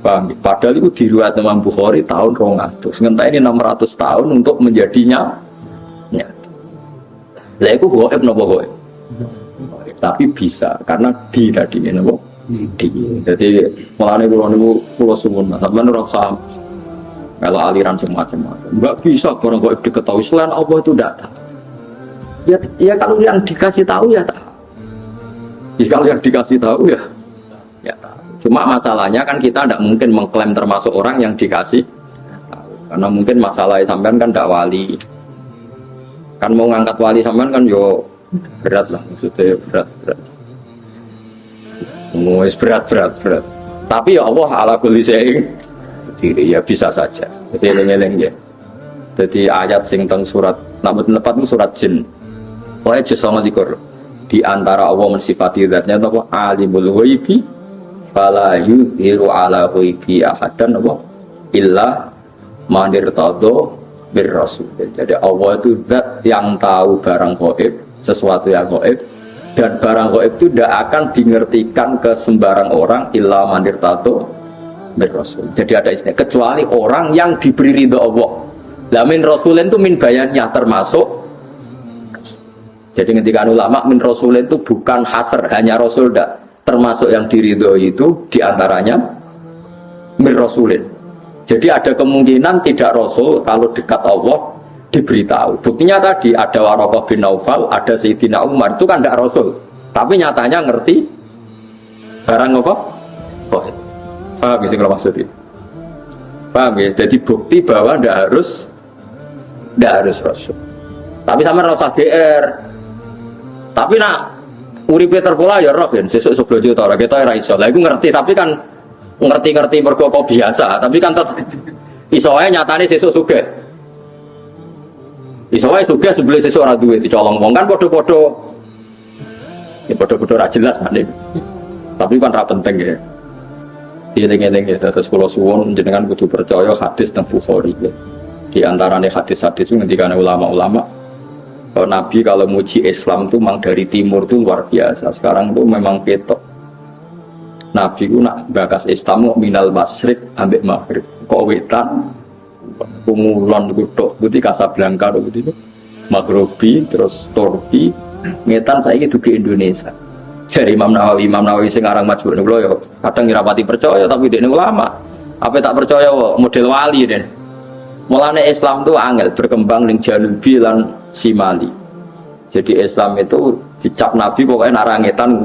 Paham? Padahal itu diriwayat Imam Bukhari tahun 200. Sementara ini 600 tahun untuk menjadinya nyata. Lah iku gaib napa gaib? Tapi bisa karena di tadi napa? Di. Jadi mulane kula suwun sampeyan ora usah kalau aliran semacam-macam. Enggak bisa orang gaib diketahui selain Allah itu tidak tahu. Ya kalau yang dikasih tahu ya tahu. Ya kalau yang dikasih tahu ya tahu. Cuma masalahnya kan kita tidak mungkin mengklaim termasuk orang yang dikasih tahu. Karena mungkin masalahnya sampean kan tidak wali. Kan mau ngangkat wali sampean kan yo berat lah, maksudnya berat. Berat. Tapi ya Allah ala kulli syai'in diri ya bisa saja. Jadi eling-eling ya. Jadi ayat sing teng surat nak tepat itu surat jin. Pokoknya juz 29. Di antara Allah mensifati zatnya apa? Alimul ghaibi fala yuzhiru ala ghaibi ahadan apa illa man irtadha bir rasul. Jadi Allah itu zat yang tahu barang gaib, sesuatu yang gaib, dan barang gaib itu tidak akan dimengertikan ke sembarang orang illa man irtadha bir rasul. Jadi ada istilah kecuali orang yang diberi ridho Allah. Lah min rasulin itu min bayannya termasuk. Jadi ketika ulama min rasulin itu bukan hasr hanya rasul dak. Termasuk yang diridhoi itu diantaranya mir rasulin. Jadi ada kemungkinan tidak rasul kalau dekat Allah diberitahu. Buktinya tadi ada Waraqah bin Naufal, ada Sayyidina Umar, itu kan tidak rasul, tapi nyatanya ngerti barang apa? Oh, paham sih kalau maksudnya? Paham ya? Jadi bukti bahwa tidak harus rasul. Tapi sama rasa GR. Tapi nak uripe terpola ya roh kan sesuk sebelum juta ora kita ora iso. Lah iku ngerti tapi kan ngerti mergo kok biasa, tapi kan tetep iso ae nyatane sesuk sugih. Iso ae sugih sebelum sesuk ora duwe dicolong wong kan padha-padha. Ya padha-padha ora jelas nek. Tapi kan ra penting ya. Dieling-eling ya terus kula suwun jenengan kudu percaya hadis teng Bukhari ya. Di antarane hadis-hadis itu ngendikane ulama-ulama kalau Nabi kalau muji Islam itu memang dari timur itu luar biasa. Sekarang itu memang ketok. Nabi itu nak bakas Islam minal masyrik ambek maghrib. Kok wetan, kumulon kutok, putih Casablanca itu, Maghribi, terus Turki, ngetan saya itu ke Indonesia. Jadi Imam Nawawi sing aran majmuk niku ya kadang ngrapati percaya tapi dekne ulama. Apa tak percaya model wali den. Mulane Islam itu angel berkembang ning Janubi lan Simali. Jadi Islam itu dicap Nabi pokoknya narangetan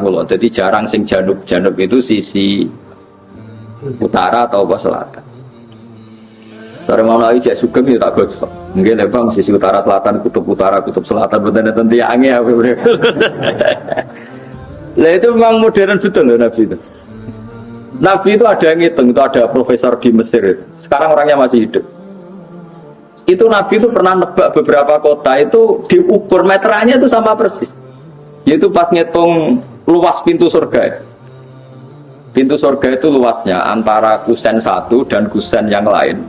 kulon. Jadi jarang sing janub itu sisi utara atau selatan. Dari mana aja sugeng itu tak gosok. Mungkin bang sisi utara, kutub selatan betul-betul tiangnya. Lah itu memang modern betul loh Nabi itu. Nabi itu ada yang ngitung, itu ada profesor di Mesir. Sekarang orangnya masih hidup. Itu Nabi itu pernah nebak beberapa kota itu diukur meterannya itu sama persis. Yaitu pas ngitung luas pintu surga. Pintu surga itu luasnya antara kusen satu dan kusen yang lain.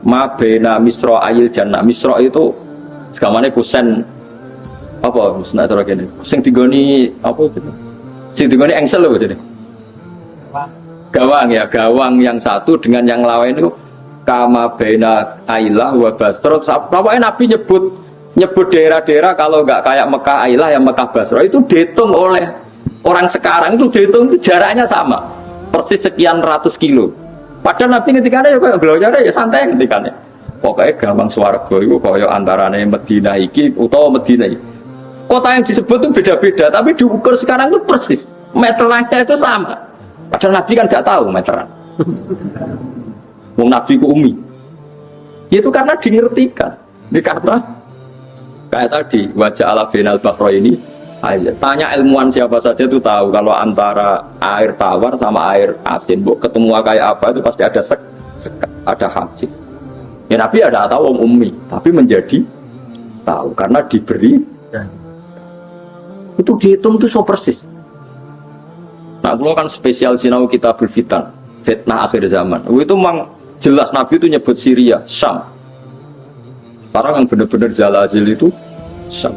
Ma bena misro ayil jannah. Misro itu segamanya kusen Apa musnah cara kene? Sing digoni apa itu? Sing digoni engsel lho jadi. Gawang ya, gawang yang satu dengan yang lain itu kama baina Ailah wa Basra. Pokoknya Nabi nyebut daerah-daerah kalau nggak kayak Mekah Ailah yang Mekah Basra itu dihitung oleh orang sekarang itu dihitung itu jaraknya sama. Persis sekian ratus kilo. Padahal Nabi ketika ya kayak gelojarnya ya santai ketika pokoknya gampang swarga itu kayak antarane Madinah iki utawa Madinah iki. Kota yang disebut itu beda-beda tapi diukur sekarang itu persis. Meterannya itu sama. Padahal Nabi kan nggak tahu meteran. Wong Nabi ku umi. Itu karena dingertikan. Ini karena kayak tadi wajah ala binal bakro ini. Tanya ilmuwan siapa saja itu tahu kalau antara air tawar sama air asin, bu ketemu kayak apa itu pasti ada ada hadis. Ya Nabi ada tahu wong umi, tapi menjadi tahu karena diberi. Itu dihitung tuh so persis. Nah, kalau kan spesial sinau kita berfitan, fitnah akhir zaman. Itu memang jelas Nabi itu nyebut Syria, Syam. Sekarang yang benar-benar zalazil itu Syam.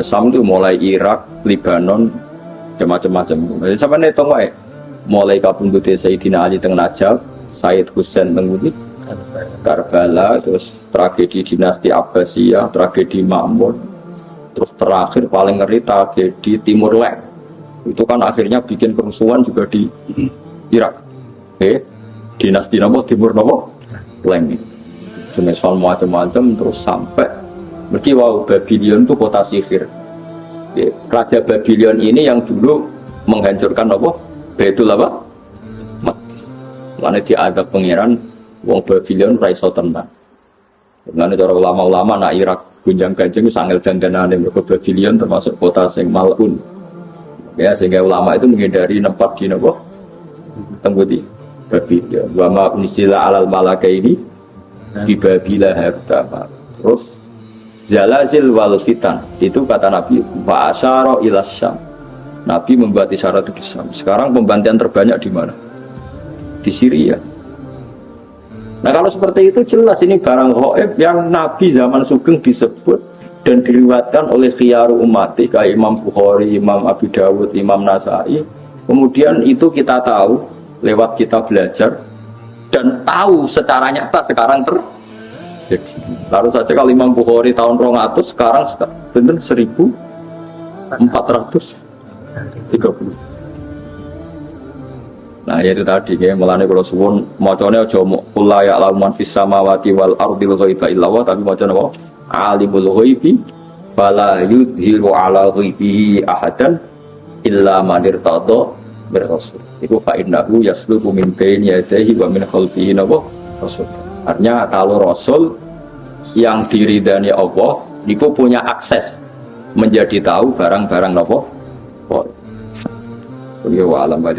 Syam itu mulai Irak, Lebanon, macam-macam. Sampai nih tahu ya, mulai kabundute Sayyidina Ali teng Najaf, Sayyid Husain teng Karbala, terus tragedi dinasti Abbasiyah, tragedi Ma'mun, terus terakhir paling ngeri tragedi Timur Leste. Itu kan akhirnya bikin kerusuhan juga di Irak. Dinasti Nabo Timur Nabo Leng. Jenis macam-macam terus sampai mereka Babylon itu kota sihir. Raja Babylon ini yang dulu menghancurkan apa? Baitul apa? Maqdis. Karena diadab pengiran wong Babylon ra iso tenang. Karena cara ulama-ulama nak Irak gunjang-ganjing sangel dandanane mergo Babylon termasuk kota sing malun. Ya sehingga ulama itu menghindari tempat di nopo tembuti Babylon. Wa ma unsila alal malaka ini di Babila harta. Terus zalazil wal fitan itu kata Nabi wa asyara ila Syam. Nabi membuat isyarat di Syam. Sekarang pembantian terbanyak di mana? Di Syria. Nah kalau seperti itu jelas ini barang ghaib yang Nabi zaman Sugeng disebut dan diriwayatkan oleh khiyaru ummati kayak Imam Bukhari, Imam Abu Dawud, Imam Nasai. Kemudian itu kita tahu lewat kita belajar dan tahu secara nyata sekarang terjadi. Lalu saja kalau Imam Bukhari tahun 200 sekarang benar 1430. Nah itu tadi ya melane kalau suwun macane aja qul la ya'lamu man fis samawati wal ardil ghaiba illa Allah, tapi macane apa? Alimul ghaibi fala yudhiru ala ghaibihi ahadan illa man irtada bir rasul. Iku fa innahu yasluku min baini yadayhi wa min khalfihi rasul. Artinya kalau rasul yang diridani Allah itu punya akses menjadi tahu barang-barang napa. Oh. Ya wa alam wa